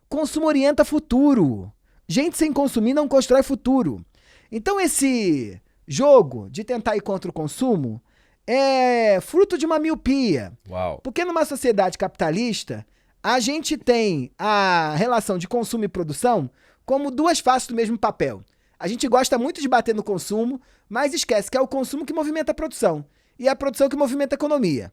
Consumo orienta futuro. Gente sem consumir não constrói futuro. Então esse jogo de tentar ir contra o consumo é fruto de uma miopia. Porque numa sociedade capitalista, a gente tem a relação de consumo e produção como duas faces do mesmo papel. A gente gosta muito de bater no consumo, mas esquece que é o consumo que movimenta a produção. E é a produção que movimenta a economia.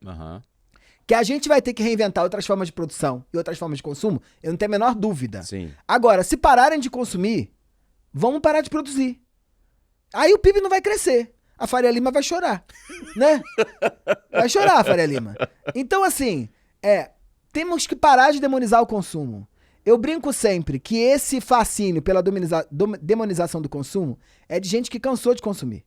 Que a gente vai ter que reinventar outras formas de produção e outras formas de consumo, eu não tenho a menor dúvida. Sim. Agora, se pararem de consumir, vamos parar de produzir. Aí o PIB não vai crescer. A Faria Lima vai chorar, né? Vai chorar a Faria Lima. Então, assim, temos que parar de demonizar o consumo. Eu brinco sempre que esse fascínio pela demonização do consumo é de gente que cansou de consumir.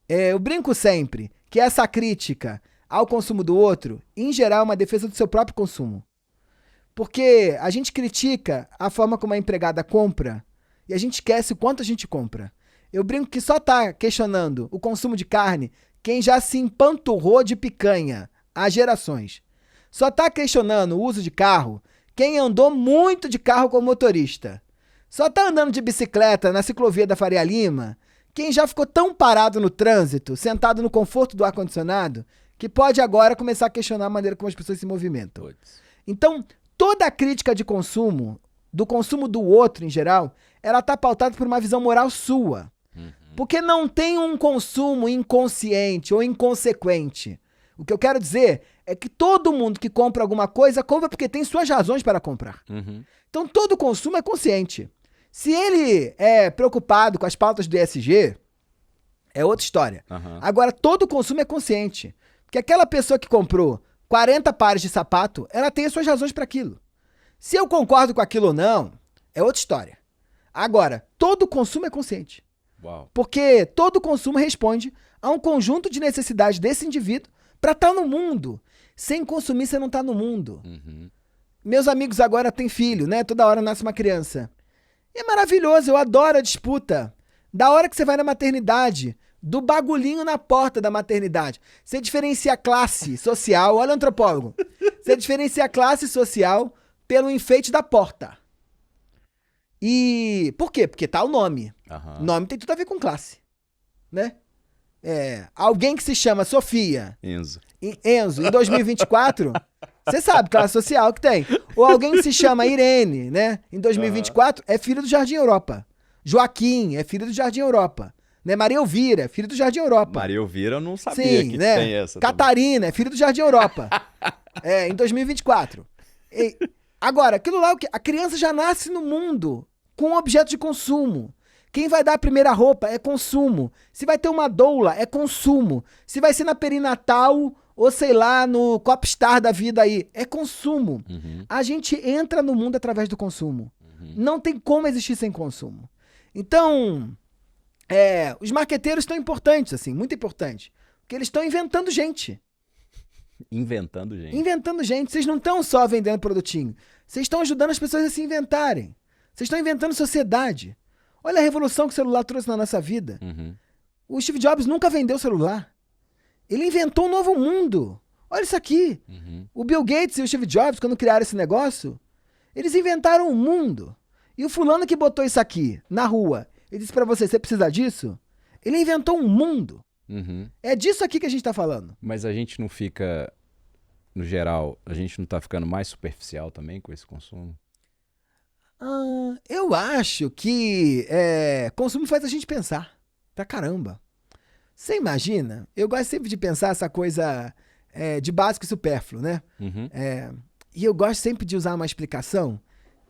Eu brinco sempre que essa crítica ao consumo do outro, em geral, é uma defesa do seu próprio consumo. Porque a gente critica a forma como a empregada compra e a gente esquece o quanto a gente compra. Eu brinco que só tá questionando o consumo de carne quem já se empanturrou de picanha há gerações. Só tá questionando o uso de carro quem andou muito de carro como motorista. Só tá andando de bicicleta na ciclovia da Faria Lima quem já ficou tão parado no trânsito, sentado no conforto do ar-condicionado, que pode agora começar a questionar a maneira como as pessoas se movimentam. Então, toda a crítica de consumo, do consumo do outro em geral, ela tá pautada por uma visão moral sua. Porque não tem um consumo inconsciente ou inconsequente. O que eu quero dizer é que todo mundo que compra alguma coisa, compra porque tem suas razões para comprar. Então, todo consumo é consciente. Se ele é preocupado com as pautas do ESG, é outra história. Agora, todo consumo é consciente. Porque aquela pessoa que comprou 40 pares de sapato, ela tem as suas razões para aquilo. Se eu concordo com aquilo ou não, é outra história. Agora, todo consumo é consciente. Porque todo consumo responde a um conjunto de necessidades desse indivíduo para estar no mundo. Sem consumir, você não está no mundo. Meus amigos agora têm filho, né? Toda hora nasce uma criança. E é maravilhoso, eu adoro a disputa. Da hora que você vai na maternidade, do bagulhinho na porta da maternidade. Você diferencia a classe social, olha o antropólogo. Você diferencia a classe social pelo enfeite da porta. E por quê? Porque tá o nome. Aham. Nome tem tudo a ver com classe, né? Alguém que se chama Sofia, Enzo. Enzo, em 2024, você sabe, classe social que tem. Ou alguém que se chama Irene, né? Em 2024, é filho do Jardim Europa. Joaquim é filho do Jardim Europa. Né? Maria Elvira é filho do Jardim Europa. Maria Elvira eu não sabia Sim, que né? tem essa. Catarina é filho do Jardim Europa. Em 2024. Agora, aquilo lá, a criança já nasce no mundo com um objeto de consumo. Quem vai dar a primeira roupa é consumo. Se vai ter uma doula, é consumo. Se vai ser na perinatal ou, sei lá, no Copstar da vida aí, é consumo. Uhum. A gente entra no mundo através do consumo. Uhum. Não tem como existir sem consumo. Então, os marqueteiros estão importantes, assim, muito importantes. Porque eles estão inventando gente. Inventando gente. Inventando gente. Vocês não estão só vendendo produtinho. Vocês estão ajudando as pessoas a se inventarem. Vocês estão inventando sociedade. Olha a revolução que o celular trouxe na nossa vida. Uhum. O Steve Jobs nunca vendeu celular. Ele inventou um novo mundo. Olha isso aqui. Uhum. O Bill Gates e o Steve Jobs, quando criaram esse negócio, eles inventaram um mundo. E o fulano que botou isso aqui na rua, ele disse pra você precisa disso? Ele inventou um mundo. Uhum. É disso aqui que a gente tá falando. Mas a gente não fica, no geral, a gente não tá ficando mais superficial também com esse consumo? Eu acho que consumo faz a gente pensar. Pra caramba. Você imagina? Eu gosto sempre de pensar essa coisa de básico e supérfluo, né? Uhum. E eu gosto sempre de usar uma explicação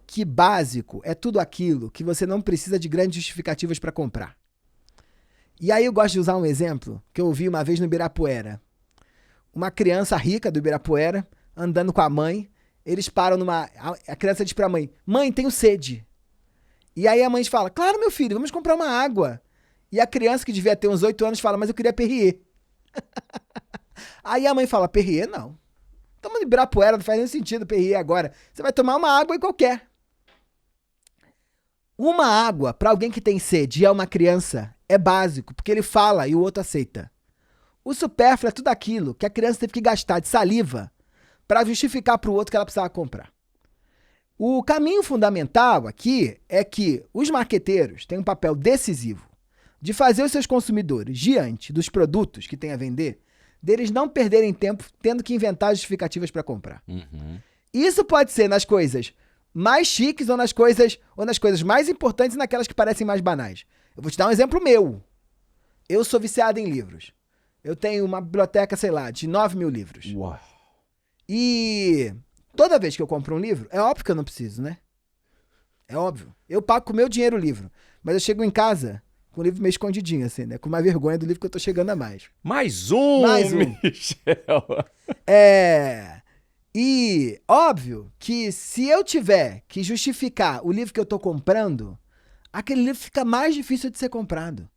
que básico é tudo aquilo que você não precisa de grandes justificativas para comprar. E aí eu gosto de usar um exemplo que eu ouvi uma vez no Ibirapuera. Uma criança rica do Ibirapuera, andando com a mãe, eles param numa... A criança diz pra mãe, mãe, tenho sede. E aí a mãe fala, claro, meu filho, vamos comprar uma água. E a criança, que devia ter uns 8 anos, fala, mas eu queria Perrier. Aí a mãe fala, Perrier não. Estamos no Ibirapuera, não faz nenhum sentido Perrier agora. Você vai tomar uma água e qualquer. Uma água, para alguém que tem sede e é uma criança, é básico, porque ele fala e o outro aceita. O supérfluo é tudo aquilo que a criança teve que gastar de saliva para justificar para o outro que ela precisava comprar. O caminho fundamental aqui é que os marqueteiros têm um papel decisivo de fazer os seus consumidores, diante dos produtos que têm a vender, deles não perderem tempo tendo que inventar justificativas para comprar. Uhum. Isso pode ser nas coisas mais chiques ou nas coisas mais importantes e naquelas que parecem mais banais. Eu vou te dar um exemplo meu. Eu sou viciado em livros. Eu tenho uma biblioteca, sei lá, de 9.000 livros. Uau. E toda vez que eu compro um livro, é óbvio que eu não preciso, né? É óbvio. Eu pago com o meu dinheiro o livro. Mas eu chego em casa com o livro meio escondidinho, assim, né? Com uma vergonha do livro que eu tô chegando a mais. Mais um, Michel. E óbvio que se eu tiver que justificar o livro que eu tô comprando, aquele livro fica mais difícil de ser comprado.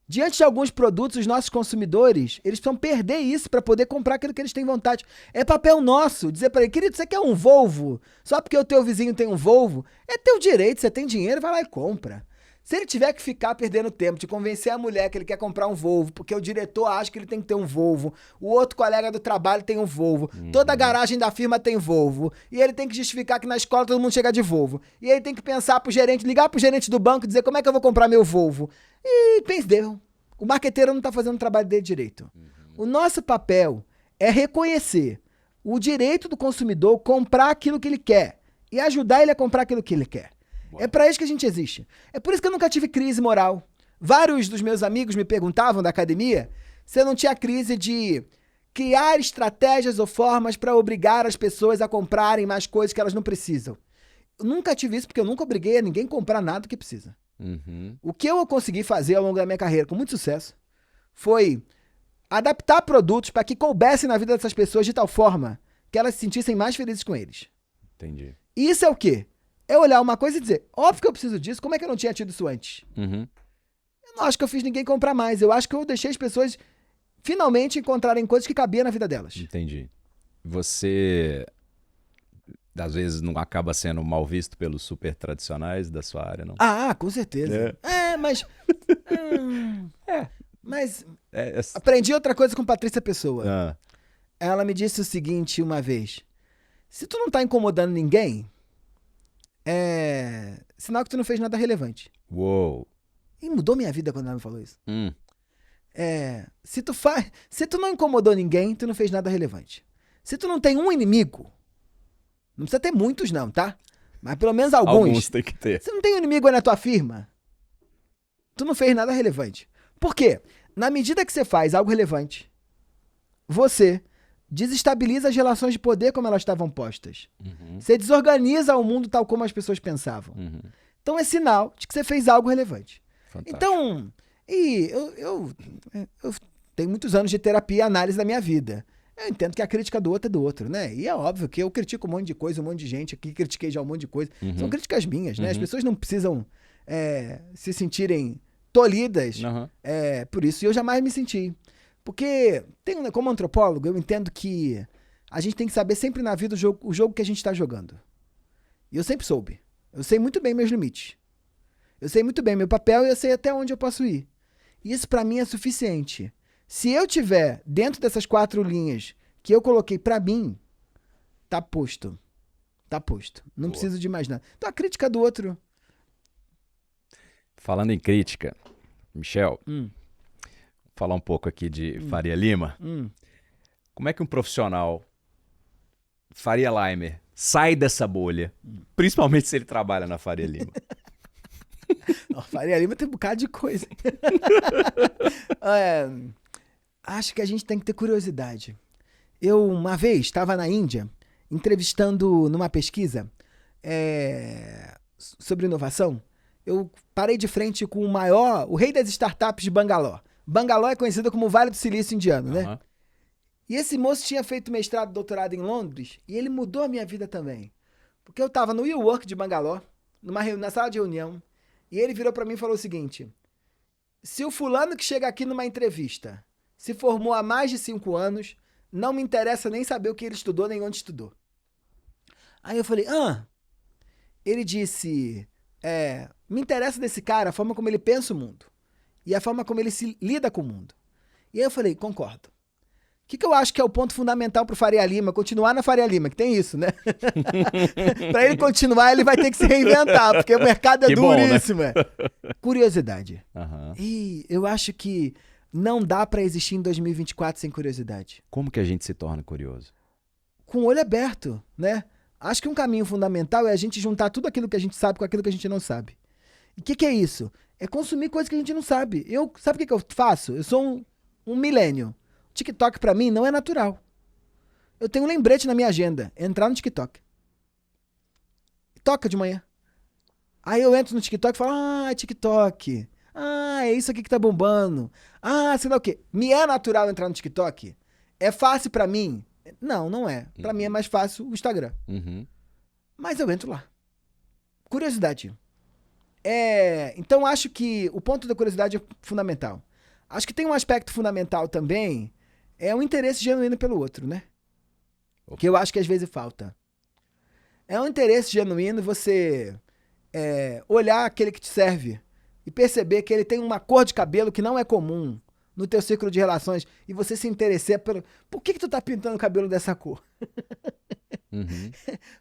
Diante de alguns produtos, os nossos consumidores, eles precisam perder isso para poder comprar aquilo que eles têm vontade. É papel nosso dizer para ele, querido, você quer um Volvo? Só porque o teu vizinho tem um Volvo? É teu direito, você tem dinheiro, vai lá e compra. Se ele tiver que ficar perdendo tempo de convencer a mulher que ele quer comprar um Volvo, porque o diretor acha que ele tem que ter um Volvo, o outro colega do trabalho tem um Volvo, toda a garagem da firma tem Volvo, e ele tem que justificar que na escola todo mundo chega de Volvo, e ele tem que pensar pro gerente, ligar pro gerente do banco e dizer como é que eu vou comprar meu Volvo. E perdeu. O marqueteiro não tá fazendo o trabalho dele direito. O nosso papel é reconhecer o direito do consumidor comprar aquilo que ele quer e ajudar ele a comprar aquilo que ele quer. É pra isso que a gente existe. É por isso que eu nunca tive crise moral. Vários dos meus amigos me perguntavam da academia se eu não tinha crise de criar estratégias ou formas para obrigar as pessoas a comprarem mais coisas que elas não precisam. Eu nunca tive isso porque eu nunca obriguei a ninguém a comprar nada que precisa. Uhum. O que eu consegui fazer ao longo da minha carreira com muito sucesso foi adaptar produtos para que coubessem na vida dessas pessoas de tal forma que elas se sentissem mais felizes com eles. Entendi. E isso é o quê? É olhar uma coisa e dizer, óbvio que eu preciso disso, como é que eu não tinha tido isso antes? Uhum. Eu não acho que eu fiz ninguém comprar mais, eu acho que eu deixei as pessoas finalmente encontrarem coisas que cabiam na vida delas. Entendi. Você às vezes não acaba sendo mal visto pelos super tradicionais da sua área, não? Ah, com certeza. Mas... Mas aprendi outra coisa com Patrícia Pessoa. Ah, Ela me disse o seguinte uma vez. Se tu não tá incomodando ninguém, é sinal que tu não fez nada relevante. uou. E mudou minha vida quando ela me falou isso. Hum, Se tu não incomodou ninguém, tu não fez nada relevante. Se tu não tem um inimigo, não precisa ter muitos não, tá? Mas pelo menos alguns. tem que ter. Se não tem um inimigo aí na tua firma, tu não fez nada relevante. Por quê? Na medida que você faz algo relevante, você desestabiliza as relações de poder como elas estavam postas. Uhum, Você desorganiza o mundo tal como as pessoas pensavam. uhum. Então é sinal de que você fez algo relevante. Fantástico. Então, eu tenho muitos anos de terapia e análise da minha vida. Eu entendo que a crítica do outro é do outro, né? E é óbvio que eu critico um monte de coisa, um monte de gente aqui, critiquei já um monte de coisa. São críticas minhas, né? As pessoas não precisam se sentirem tolhidas Aham. por isso. E eu jamais me senti. Porque, como antropólogo, eu entendo que a gente tem que saber sempre na vida o jogo que a gente está jogando. E eu sempre soube. Eu sei muito bem meus limites. Eu sei muito bem meu papel e eu sei até onde eu posso ir. Isso pra mim é suficiente. Se eu tiver dentro dessas 4 linhas que eu coloquei pra mim, tá posto. Tá posto. Não Boa. preciso de mais nada. Então a crítica do outro... Falando em crítica, Michel, Hum, falar um pouco aqui de Faria Lima. Como é que um profissional, Faria Limer, sai dessa bolha, principalmente se ele trabalha na Faria Lima? Ó, Faria Lima tem um bocado de coisa. Acho que a gente tem que ter curiosidade. Eu, uma vez, estava na Índia, entrevistando numa pesquisa sobre inovação. Eu parei de frente com o rei das startups de Bangalore. Bangalore é conhecido como o Vale do Silício indiano, né? Aham. E esse moço tinha feito mestrado e doutorado em Londres e ele mudou a minha vida também. Porque eu estava no WeWork de Bangalore, na sala de reunião, e ele virou para mim e falou o seguinte: se o fulano que chega aqui numa entrevista se formou há mais de 5 anos, não me interessa nem saber o que ele estudou, nem onde estudou. Aí eu falei, Ele disse, me interessa desse cara a forma como ele pensa o mundo e a forma como ele se lida com o mundo. E aí eu falei, concordo. O que eu acho que é o ponto fundamental pro Faria Lima? Continuar na Faria Lima, que tem isso, né? Pra ele continuar, ele vai ter que se reinventar, porque o mercado é Que bom, né? duríssimo. Curiosidade. Aham. E eu acho que não dá pra existir em 2024 sem curiosidade. Como que a gente se torna curioso? Com o olho aberto, né? Acho que um caminho fundamental é a gente juntar tudo aquilo que a gente sabe com aquilo que a gente não sabe. E o que é isso? É consumir coisas que a gente não sabe. Sabe o que eu faço? Eu sou um milênio. TikTok pra mim não é natural. Eu tenho um lembrete na minha agenda, entrar no TikTok. Toca de manhã. Aí eu entro no TikTok e falo, é TikTok. É isso aqui que tá bombando. Sei lá o quê. Me é natural entrar no TikTok? É fácil pra mim? Não, não é. Pra mim é mais fácil o Instagram. Uhum. Mas eu entro lá. Curiosidade. Então acho que o ponto da curiosidade é fundamental. Acho que tem um aspecto fundamental também, é o interesse genuíno pelo outro, né? Opa. Que eu acho que às vezes falta. É um interesse genuíno você olhar aquele que te serve e perceber que ele tem uma cor de cabelo que não é comum no teu círculo de relações e você se interessar por que tu tá pintando o cabelo dessa cor? Uhum.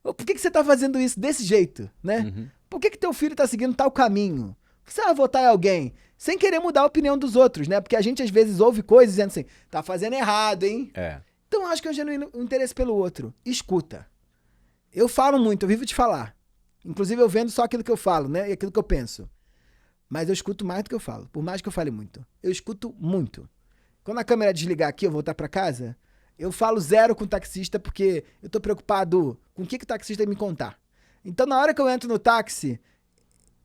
Ou por que você tá fazendo isso desse jeito, né? Uhum. Por que teu filho tá seguindo tal caminho? Por que você vai votar em alguém sem querer mudar a opinião dos outros, né? Porque a gente às vezes ouve coisas dizendo assim, tá fazendo errado, hein? Então eu acho que é um genuíno interesse pelo outro. Escuta. Eu falo muito, eu vivo de falar. Inclusive eu vendo só aquilo que eu falo, né? E aquilo que eu penso. Mas eu escuto mais do que eu falo, por mais que eu fale muito. Eu escuto muito. Quando a câmera desligar aqui, eu voltar pra casa, eu falo zero com o taxista porque eu tô preocupado com o que o taxista vai me contar. Então na hora que eu entro no táxi,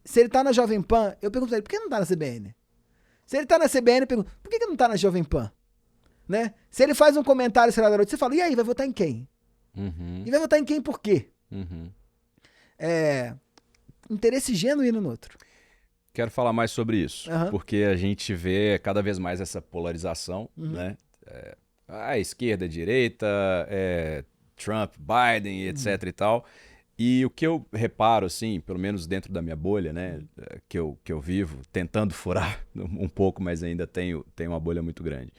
se ele tá na Jovem Pan, eu pergunto pra ele, por que não tá na CBN? Se ele tá na CBN, eu pergunto, por que não tá na Jovem Pan? Né? Se ele faz um comentário, sei lá, da noite, você fala, e aí, vai votar em quem? Uhum. E vai votar em quem por quê? Uhum. Interesse genuíno no outro. Quero falar mais sobre isso, Aham. porque a gente vê cada vez mais essa polarização, né? A esquerda, a direita, Trump, Biden, etc e tal. E o que eu reparo, assim, pelo menos dentro da minha bolha, né, que eu vivo, tentando furar um pouco, mas ainda tenho uma bolha muito grande.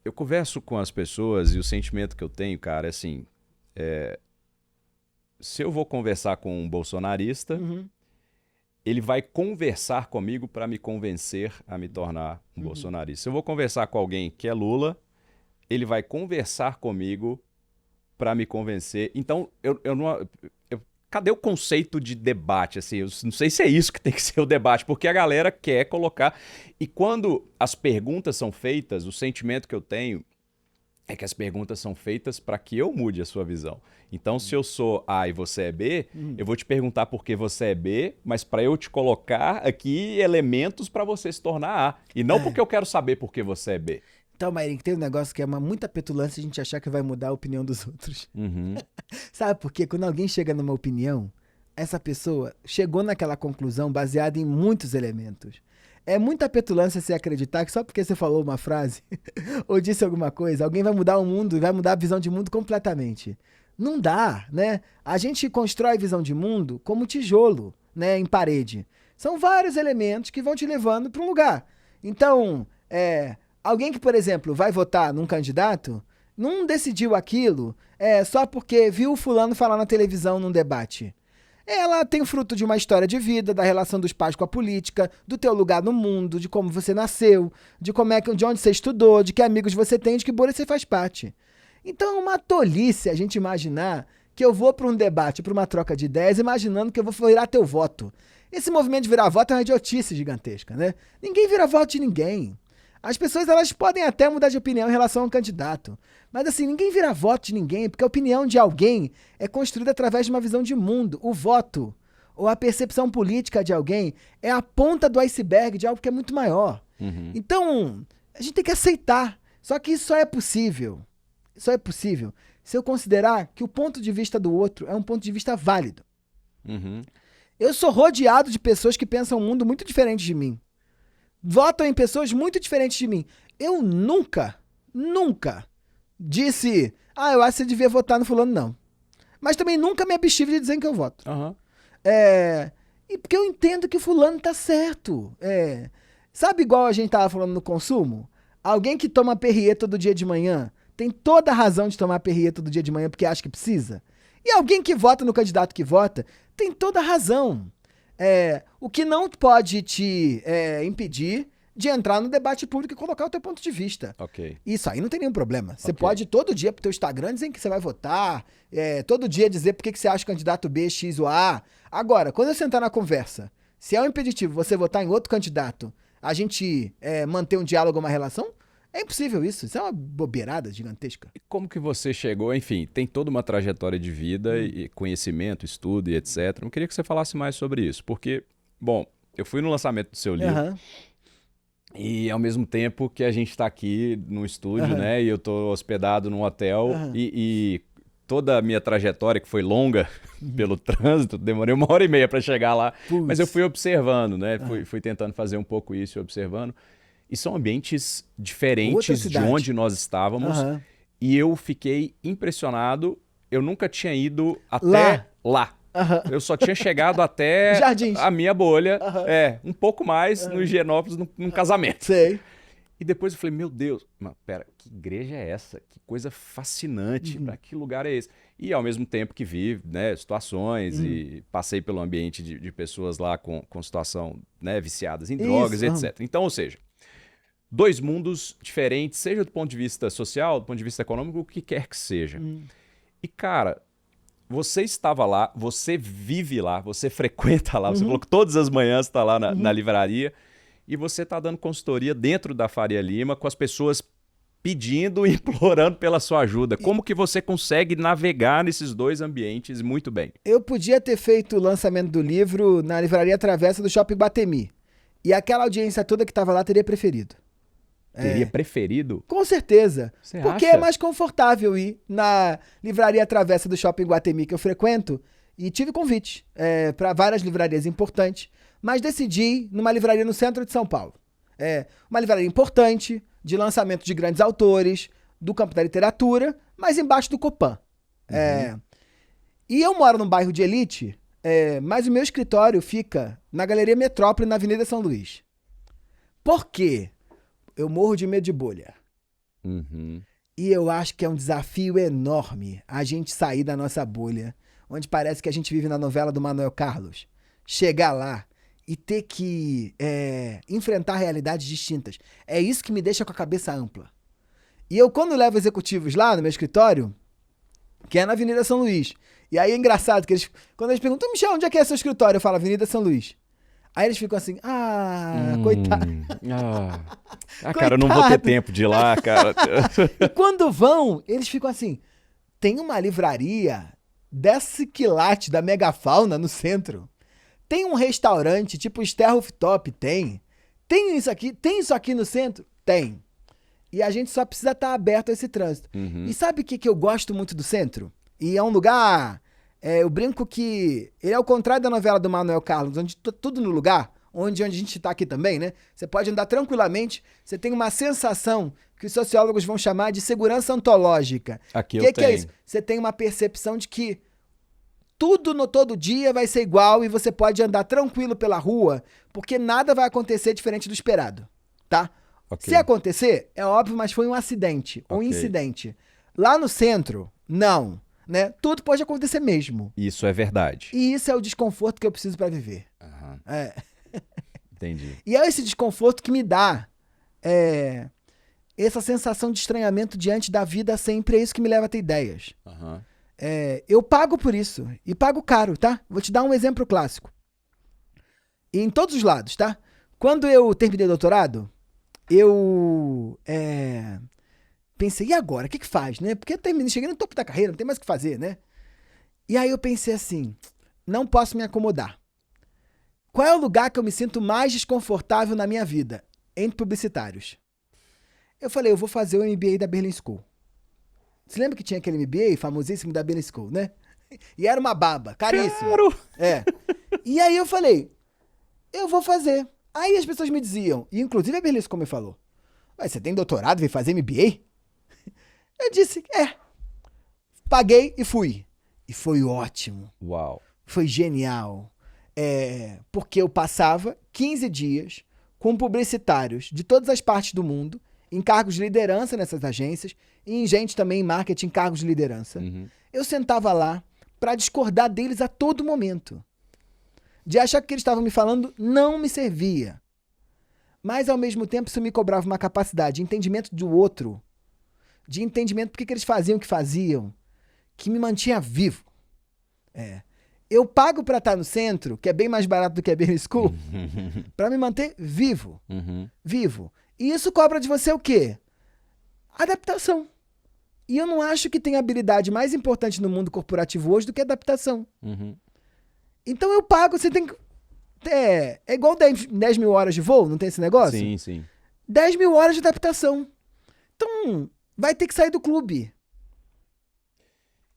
Eu converso com as pessoas e o sentimento que eu tenho, cara, é assim, se eu vou conversar com um bolsonarista, ele vai conversar comigo para me convencer a me tornar um bolsonarista. Se eu vou conversar com alguém que é Lula, ele vai conversar comigo para me convencer. Então, cadê o conceito de debate? Assim, eu não sei se é isso que tem que ser o debate, porque a galera quer colocar. E quando as perguntas são feitas, o sentimento que eu tenho é que as perguntas são feitas para que eu mude a sua visão. Então, se eu sou A e você é B, eu vou te perguntar por que você é B, mas para eu te colocar aqui elementos para você se tornar A. E não porque eu quero saber por que você é B. Então, Mairinho, tem um negócio que é muita petulância a gente achar que vai mudar a opinião dos outros. Sabe por quê? Quando alguém chega numa opinião, essa pessoa chegou naquela conclusão baseada em muitos elementos. É muita petulância você acreditar que só porque você falou uma frase ou disse alguma coisa, alguém vai mudar o mundo e vai mudar a visão de mundo completamente. Não dá, né? A gente constrói visão de mundo como tijolo, né, em parede. São vários elementos que vão te levando para um lugar. Então, alguém que, por exemplo, vai votar num candidato, não decidiu aquilo só porque viu o fulano falar na televisão num debate. Ela tem fruto de uma história de vida, da relação dos pais com a política, do teu lugar no mundo, de como você nasceu, de onde você estudou, de que amigos você tem, de que bolha você faz parte. Então é uma tolice a gente imaginar que eu vou para um debate, para uma troca de ideias, imaginando que eu vou virar teu voto. Esse movimento de virar voto é uma idiotice gigantesca, né? Ninguém vira voto de ninguém. As pessoas, elas podem até mudar de opinião em relação a um candidato. Mas assim, ninguém vira voto de ninguém, porque a opinião de alguém é construída através de uma visão de mundo. O voto, ou a percepção política de alguém, é a ponta do iceberg de algo que é muito maior. Então, a gente tem que aceitar. Só que isso só é possível. Só é possível se eu considerar que o ponto de vista do outro é um ponto de vista válido. Eu sou rodeado de pessoas que pensam um mundo muito diferente de mim. Votam em pessoas muito diferentes de mim. Eu nunca disse, eu acho que você devia votar no fulano, não. Mas também nunca me abstive de dizer que eu voto. E porque eu entendo que o fulano tá certo. Sabe igual a gente tava falando no consumo? Alguém que toma Perrier todo dia de manhã tem toda a razão de tomar Perrier todo dia de manhã porque acha que precisa. E alguém que vota no candidato que vota tem toda a razão. O que não pode te impedir de entrar no debate público e colocar o teu ponto de vista. Isso aí não tem nenhum problema. Você pode todo dia pro teu Instagram dizer que você vai votar, todo dia dizer por que você acha o candidato B, X ou A. Agora, quando eu sentar na conversa, se é um impeditivo você votar em outro candidato, a gente manter um diálogo, uma relação, é impossível isso. Isso é uma bobeirada gigantesca. E como que você chegou? Enfim, tem toda uma trajetória de vida e conhecimento, estudo e etc. Eu queria que você falasse mais sobre isso, porque, bom, eu fui no lançamento do seu livro e ao mesmo tempo que a gente está aqui no estúdio, né, e eu tô hospedado num hotel e toda a minha trajetória, que foi longa pelo trânsito, demorei 1h30 para chegar lá, mas eu fui observando, né, fui tentando fazer um pouco isso, observando. E são ambientes diferentes de onde nós estávamos. E eu fiquei impressionado. Eu nunca tinha ido até lá. Eu só tinha chegado até Jardins. A minha bolha. Um pouco mais no Higienópolis, num casamento. Sei. E depois eu falei, meu Deus, mas pera, que igreja é essa? Que coisa fascinante. Pra que lugar é esse? E ao mesmo tempo que vi, né, situações e passei pelo ambiente de pessoas lá com situação, né, viciadas em drogas, etc. Então, ou seja, dois mundos diferentes, seja do ponto de vista social, do ponto de vista econômico, o que quer que seja. E, cara, você estava lá, você vive lá, você frequenta lá, você falou que todas as manhãs está lá na livraria, e você está dando consultoria dentro da Faria Lima, com as pessoas pedindo e implorando pela sua ajuda. Como que você consegue navegar nesses dois ambientes muito bem? Eu podia ter feito o lançamento do livro na Livraria Travessa do Shopping Guatemi. E aquela audiência toda que estava lá teria preferido. Teria preferido? Com certeza. Você porque acha? é mais confortável ir na Livraria Travessa do Shopping Guatemi, que eu frequento, e tive convite para várias livrarias importantes, mas decidi ir numa livraria no centro de São Paulo. Uma livraria importante, de lançamento de grandes autores, do campo da literatura, mas embaixo do Copan. E eu moro num bairro de elite, mas o meu escritório fica na Galeria Metrópole, na Avenida São Luís. Por quê? Eu morro de medo de bolha. E eu acho que é um desafio enorme a gente sair da nossa bolha, onde parece que a gente vive na novela do Manuel Carlos. Chegar lá e ter que enfrentar realidades distintas. É isso que me deixa com a cabeça ampla. E eu, quando levo executivos lá no meu escritório, que é na Avenida São Luís, e aí é engraçado que quando eles perguntam, Michel, onde é que é seu escritório? Eu falo, Avenida São Luís. Aí eles ficam assim, coitado. Cara, eu não vou ter tempo de ir lá, cara. E quando vão, eles ficam assim, tem uma livraria desse quilate da megafauna no centro. Tem um restaurante tipo Star Rooftop? Tem. Tem isso aqui no centro? Tem. E a gente só precisa estar aberto a esse trânsito. E sabe o que eu gosto muito do centro? E é um lugar, eu brinco que ele é o contrário da novela do Manuel Carlos, onde tudo no lugar, onde a gente está aqui também, né? Você pode andar tranquilamente, você tem uma sensação que os sociólogos vão chamar de segurança ontológica. Aqui O que é isso? Você tem uma percepção de que tudo no todo dia vai ser igual e você pode andar tranquilo pela rua, porque nada vai acontecer diferente do esperado, tá? Se acontecer, é óbvio, mas foi um acidente, um incidente. Lá no centro, não, né? Tudo pode acontecer mesmo. Isso é verdade. E isso é o desconforto que eu preciso para viver. Entendi. E é esse desconforto que me dá essa sensação de estranhamento diante da vida sempre, é isso que me leva a ter ideias. Eu pago por isso, e pago caro, tá? Vou te dar um exemplo clássico. E em todos os lados, tá? Quando eu terminei o doutorado, eu pensei, e agora? O que faz, né? Porque eu cheguei no topo da carreira, não tem mais o que fazer, né? E aí eu pensei assim, não posso me acomodar. Qual é o lugar que eu me sinto mais desconfortável na minha vida? Entre publicitários. Eu falei, eu vou fazer o MBA da Berlin School. Você lembra que tinha aquele MBA famosíssimo da Berlin School, né? E era uma baba, caríssimo. Claro. E aí eu falei, eu vou fazer. Aí as pessoas me diziam, e inclusive a Berlin School me falou, mas você tem doutorado e veio fazer MBA? Eu disse, paguei e fui. E foi ótimo. Uau. Foi genial. Porque eu passava 15 dias com publicitários de todas as partes do mundo, em cargos de liderança nessas agências, e em gente também em marketing, em cargos de liderança. Eu sentava lá para discordar deles a todo momento. De achar que o que eles estavam me falando não me servia. Mas, ao mesmo tempo, isso me cobrava uma capacidade de entendimento do outro, de entendimento por que eles faziam o que faziam, que me mantinha vivo. Eu pago para estar no centro, que é bem mais barato do que a Berlin School, para me manter vivo. Vivo. E isso cobra de você o quê? Adaptação. E eu não acho que tem habilidade mais importante no mundo corporativo hoje do que adaptação. Então eu pago, você tem que... É igual 10 mil horas de voo, não tem esse negócio? Sim, sim. 10 mil horas de adaptação. Então, vai ter que sair do clube.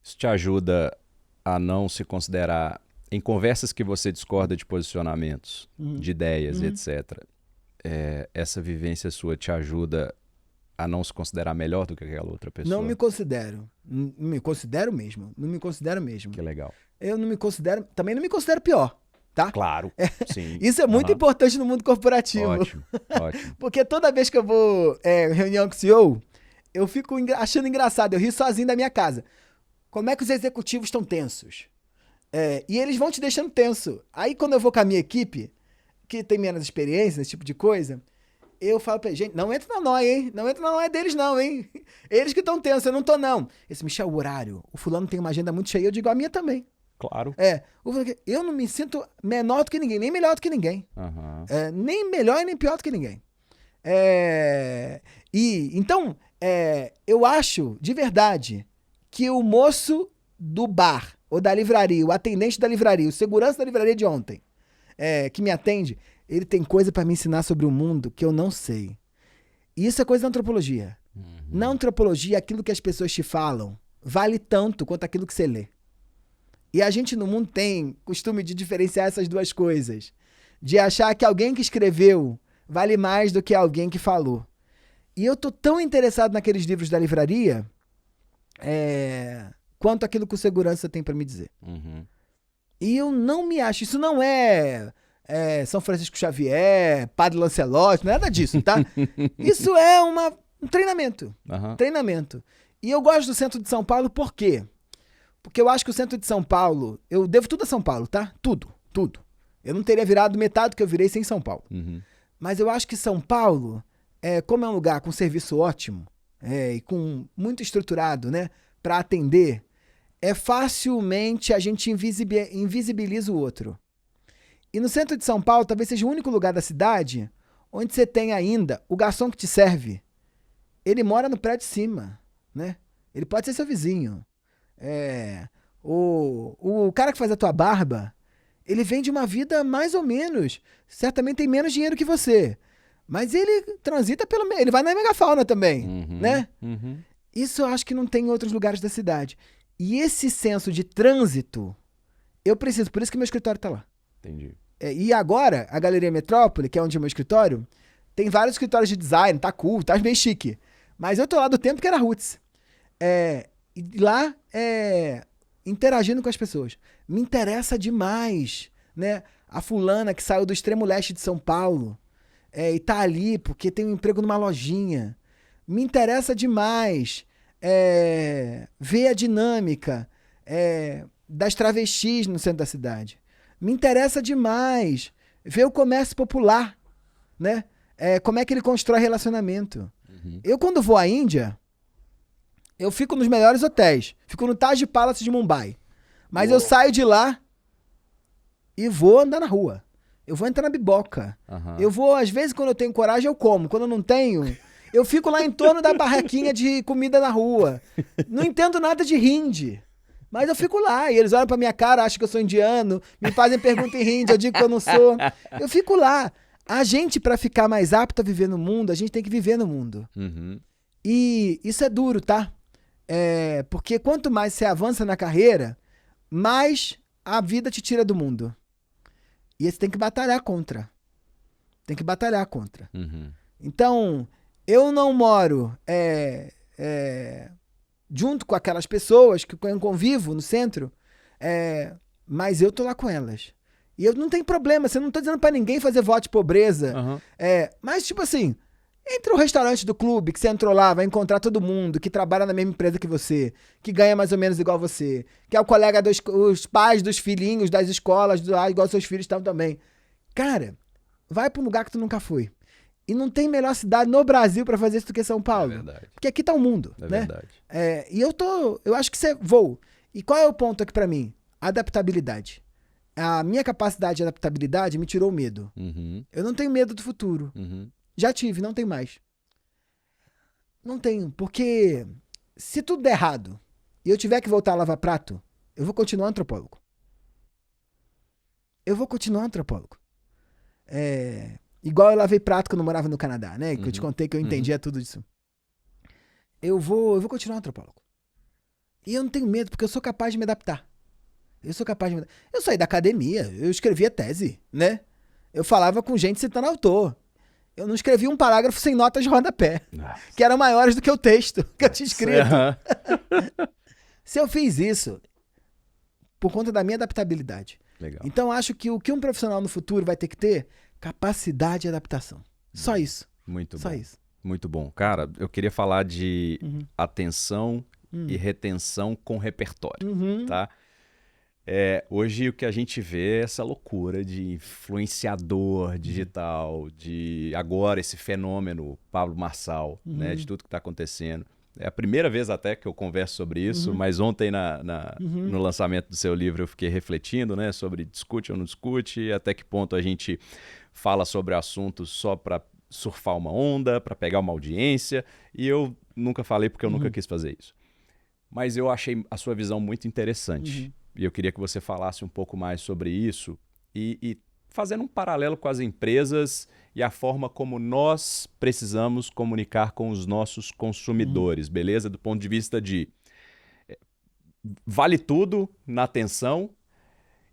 Isso te ajuda a não se considerar, em conversas que você discorda de posicionamentos, de ideias, etc. Essa vivência sua te ajuda a não se considerar melhor do que aquela outra pessoa? Não me considero. Não me considero mesmo. Não me considero mesmo. Que legal. Eu não me considero... Também não me considero pior, tá? Claro, sim. Isso é muito importante no mundo corporativo. Ótimo. Porque toda vez que eu vou reunião com o CEO, eu fico achando engraçado. Eu rio sozinho da minha casa. Como é que os executivos estão tensos? E eles vão te deixando tenso. Aí quando eu vou com a minha equipe, que tem menos experiência nesse tipo de coisa, eu falo pra eles, gente, não entra na nóia, hein? Não entra na nóia deles não, hein? Eles que estão tensos, eu não tô não. Esse Michel, o horário, o fulano tem uma agenda muito cheia, eu digo a minha também. Claro. Eu não me sinto menor do que ninguém, nem melhor do que ninguém. Nem melhor e nem pior do que ninguém. Então, eu acho, de verdade, que o moço do bar, ou da livraria, o atendente da livraria, o segurança da livraria de ontem, que me atende, ele tem coisa para me ensinar sobre o mundo que eu não sei. E isso é coisa da antropologia. Na antropologia, aquilo que as pessoas te falam vale tanto quanto aquilo que você lê. E a gente no mundo tem costume de diferenciar essas duas coisas. De achar que alguém que escreveu vale mais do que alguém que falou. E eu tô tão interessado naqueles livros da livraria quanto aquilo que o segurança tem para me dizer. Uhum. E eu não me acho, isso não é São Francisco Xavier, Padre Lancelotti, nada disso, tá? Isso é um treinamento. Uhum. Treinamento. E eu gosto do centro de São Paulo por quê? Porque eu acho que o centro de São Paulo, eu devo tudo a São Paulo, tá? Tudo. Eu não teria virado metade do que eu virei sem São Paulo. Uhum. Mas eu acho que São Paulo, como é um lugar com serviço ótimo, e com muito estruturado, né, para atender, facilmente a gente invisibiliza o outro. E no centro de São Paulo, talvez seja o único lugar da cidade onde você tem ainda o garçom que te serve. Ele mora no prédio de cima, né? Ele pode ser seu vizinho. O cara que faz a tua barba, ele vem de uma vida mais ou menos. Certamente tem menos dinheiro que você. Mas ele transita pelo meio. Ele vai na megafauna também, né? Uhum. Isso eu acho que não tem em outros lugares da cidade. E esse senso de trânsito, eu preciso. Por isso que meu escritório tá lá. Entendi. E agora, a Galeria Metrópole, que é onde é o meu escritório, tem vários escritórios de design, tá cool, tá bem chique. Mas eu tô lá do tempo que era Roots. E lá, interagindo com as pessoas. Me interessa demais, né? A fulana que saiu do extremo leste de São Paulo e tá ali porque tem um emprego numa lojinha. Me interessa demais ver a dinâmica das travestis no centro da cidade. Me interessa demais ver o comércio popular, né? Como é que ele constrói relacionamento. Uhum. Eu, quando vou à Índia, eu fico nos melhores hotéis. Fico no Taj Palace de Mumbai. Mas eu saio de lá e vou andar na rua. Eu vou entrar na biboca. Uhum. Eu vou, às vezes, quando eu tenho coragem, eu como. Quando eu não tenho, eu fico lá em torno da barraquinha de comida na rua. Não entendo nada de hindi. Mas eu fico lá, e eles olham pra minha cara, acham que eu sou indiano, me fazem pergunta em hindi, eu digo que eu não sou. Eu fico lá. A gente, pra ficar mais apto a viver no mundo, a gente tem que viver no mundo. Uhum. E isso é duro, tá? Porque quanto mais você avança na carreira, mais a vida te tira do mundo. E você tem que batalhar contra. Uhum. Então, eu não moro junto com aquelas pessoas que eu convivo no centro, mas eu tô lá com elas. E eu não tenho problema, você não tô dizendo pra ninguém fazer voto de pobreza. Uhum. Mas, tipo assim, entra no restaurante do clube, que você entrou lá, vai encontrar todo mundo que trabalha na mesma empresa que você, que ganha mais ou menos igual você, que é o colega os pais dos filhinhos das escolas, igual seus filhos estão também. Cara, vai pra um lugar que tu nunca foi. E não tem melhor cidade no Brasil pra fazer isso do que São Paulo. É verdade. Porque aqui tá o mundo, né? Verdade. E eu acho que você vou. E qual é o ponto aqui pra mim? Adaptabilidade. A minha capacidade de adaptabilidade me tirou o medo. Uhum. Eu não tenho medo do futuro. Uhum. Já tive, não tenho mais. Não tenho, porque se tudo der errado e eu tiver que voltar a lavar prato, eu vou continuar antropólogo. Igual eu lavei prato quando eu morava no Canadá, né? Que eu te contei que eu entendia tudo isso. Eu vou continuar antropólogo. E eu não tenho medo, porque eu sou capaz de me adaptar. Eu saí da academia, eu escrevia tese, né? Eu falava com gente citando autor. Eu não escrevi um parágrafo sem notas de rodapé, que eram maiores do que o texto que eu tinha escrito. Se eu fiz isso, por conta da minha adaptabilidade. Legal. Então, acho que o que um profissional no futuro vai ter que ter, capacidade de adaptação. Só isso. Muito Só bom. isso. Muito bom. Cara, eu queria falar de atenção e retenção com repertório, tá? Hoje o que a gente vê é essa loucura de influenciador digital, de agora esse fenômeno Pablo Marçal, né, de tudo que está acontecendo. É a primeira vez até que eu converso sobre isso, mas ontem no lançamento do seu livro eu fiquei refletindo, né, sobre discute ou não discute, até que ponto a gente fala sobre assuntos só para surfar uma onda, para pegar uma audiência, e eu nunca falei porque eu nunca quis fazer isso. Mas eu achei a sua visão muito interessante. E eu queria que você falasse um pouco mais sobre isso e fazendo um paralelo com as empresas e a forma como nós precisamos comunicar com os nossos consumidores, beleza? Do ponto de vista de vale tudo na atenção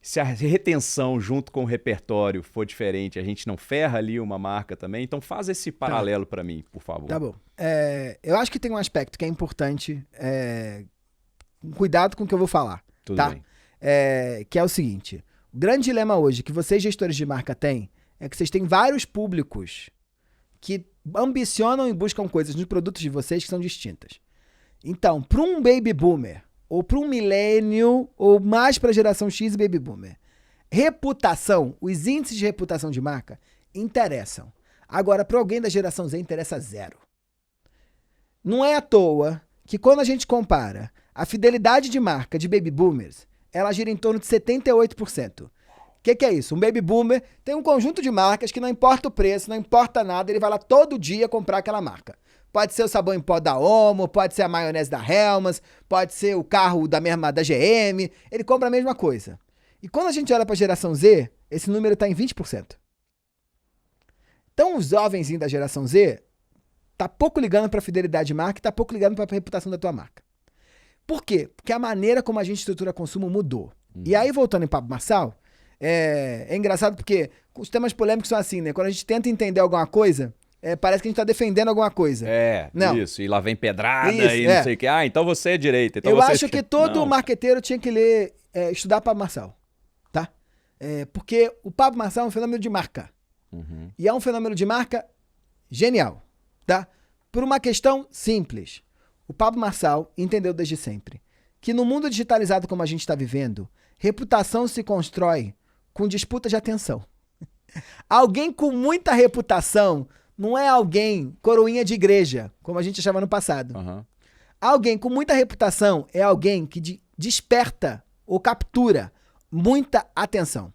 Se a retenção junto com o repertório for diferente, a gente não ferra ali uma marca também? Então faz esse paralelo para mim, por favor. Tá bom. Eu acho que tem um aspecto que é importante, cuidado com o que eu vou falar. Tudo tá? bem. Que é o seguinte, o grande dilema hoje que vocês gestores de marca têm é que vocês têm vários públicos que ambicionam e buscam coisas nos produtos de vocês que são distintas. Então, para um baby boomer, ou para um millennial, ou mais para a geração X e baby boomer, reputação, os índices de reputação de marca interessam. Agora, para alguém da geração Z, interessa zero. Não é à toa que quando a gente compara a fidelidade de marca de baby boomers, ela gira em torno de 78%. O que é isso? Um baby boomer tem um conjunto de marcas que não importa o preço, não importa nada, ele vai lá todo dia comprar aquela marca. Pode ser o sabão em pó da Omo, pode ser a maionese da Hellmann's, pode ser o carro da GM, ele compra a mesma coisa. E quando a gente olha para a geração Z, esse número está em 20%. Então o jovenzinho da geração Z tá pouco ligando para a fidelidade de marca e tá pouco ligando para a reputação da tua marca. Por quê? Porque a maneira como a gente estrutura consumo mudou. E aí, voltando em Pablo Marçal, é engraçado porque os temas polêmicos são assim, né? Quando a gente tenta entender alguma coisa, parece que a gente tá defendendo alguma coisa. Não. Isso. E lá vem pedrada Isso, e não sei o que. Ah, então você é direita. Então eu você acho que todo marqueteiro tinha que ler, estudar Pablo Marçal, tá? Porque o Pablo Marçal é um fenômeno de marca. Uhum. E é um fenômeno de marca genial, tá? Por uma questão simples. O Pablo Marçal entendeu desde sempre que no mundo digitalizado como a gente está vivendo, reputação se constrói com disputa de atenção. Alguém com muita reputação não é alguém coroinha de igreja, como a gente achava no passado. Uhum. Alguém com muita reputação é alguém que desperta ou captura muita atenção.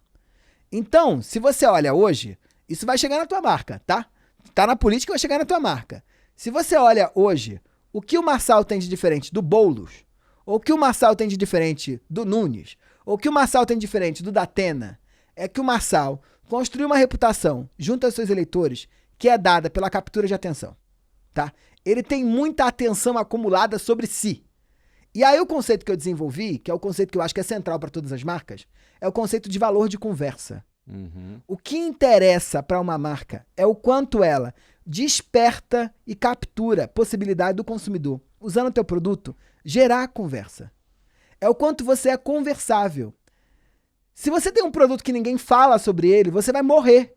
Então, se você olha hoje, isso vai chegar na tua marca, tá? Tá na política, vai chegar na tua marca. Se você olha hoje, o que o Marçal tem de diferente do Boulos, ou o que o Marçal tem de diferente do Nunes, ou o que o Marçal tem de diferente do Datena, é que o Marçal construiu uma reputação junto aos seus eleitores que é dada pela captura de atenção, tá? Ele tem muita atenção acumulada sobre si. E aí o conceito que eu desenvolvi, que é o conceito que eu acho que é central para todas as marcas, é o conceito de valor de conversa. Uhum. O que interessa para uma marca é o quanto ela desperta e captura a possibilidade do consumidor, usando o teu produto, gerar conversa. É o quanto você é conversável. Se você tem um produto que ninguém fala sobre ele, você vai morrer.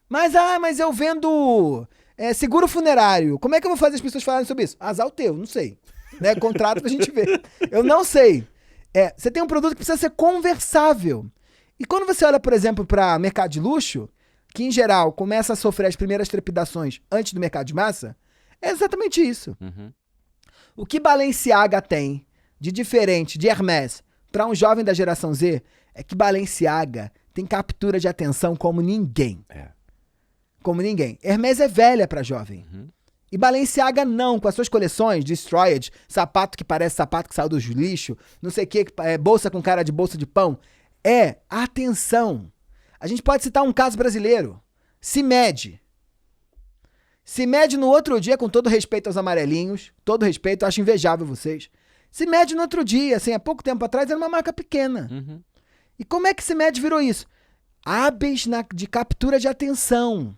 Mas eu vendo seguro funerário. Como é que eu vou fazer as pessoas falarem sobre isso? Azar o teu, não sei. Né? Contrato pra gente ver. Eu não sei. Você tem um produto que precisa ser conversável. E quando você olha, por exemplo, para mercado de luxo, que em geral começa a sofrer as primeiras trepidações antes do mercado de massa, é exatamente isso. Uhum. O que Balenciaga tem de diferente de Hermès para um jovem da geração Z é que Balenciaga tem captura de atenção como ninguém. Como ninguém. Hermès é velha para jovem. Uhum. E Balenciaga não, com as suas coleções Destroyed, sapato que parece sapato que saiu do lixo, não sei o que, bolsa com cara de bolsa de pão. Atenção. A gente pode citar um caso brasileiro. CIMED. CIMED no outro dia, com todo respeito aos amarelinhos, todo respeito, eu acho invejável vocês. CIMED no outro dia, assim, há pouco tempo atrás, era uma marca pequena. Uhum. E como é que CIMED virou isso? Hábeis de captura de atenção.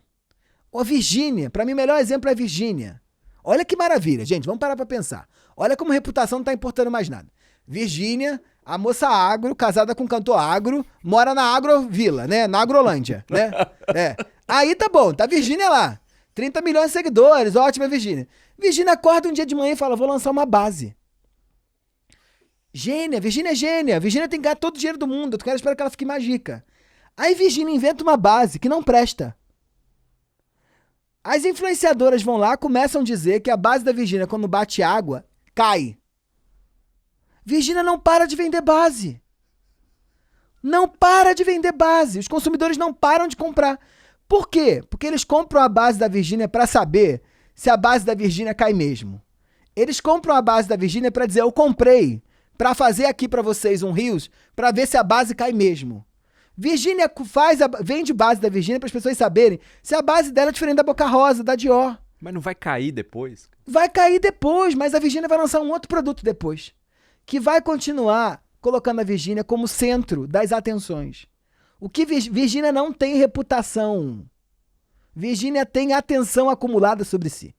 A Virgínia, para mim o melhor exemplo é a Virgínia. Olha que maravilha, gente, vamos parar para pensar. Olha como reputação não tá importando mais nada. Virgínia, a moça agro, casada com um cantor agro, mora na Agrovila, né? Na Agrolândia, né? Aí tá bom, tá a Virgínia lá. 30 milhões de seguidores, ótima Virgínia. Virgínia acorda um dia de manhã e fala, vou lançar uma base. Gênia, Virgínia é gênia. Virgínia tem que ganhar todo o dinheiro do mundo. Eu quero esperar que ela fique mais rica. Aí Virgínia inventa uma base que não presta. As influenciadoras vão lá, começam a dizer que a base da Virgínia, quando bate água, cai. Virgínia não para de vender base. Não para de vender base. Os consumidores não param de comprar. Por quê? Porque eles compram a base da Virgínia para saber se a base da Virgínia cai mesmo. Eles compram a base da Virgínia para dizer, eu comprei, para fazer aqui para vocês um Reels, para ver se a base cai mesmo. Virgínia vende base da Virgínia para as pessoas saberem se a base dela é diferente da Boca Rosa, da Dior. Mas não vai cair depois? Vai cair depois, mas a Virgínia vai lançar um outro produto depois, que vai continuar colocando a Virgínia como centro das atenções. O que Virgínia não tem reputação. Virgínia tem atenção acumulada sobre si.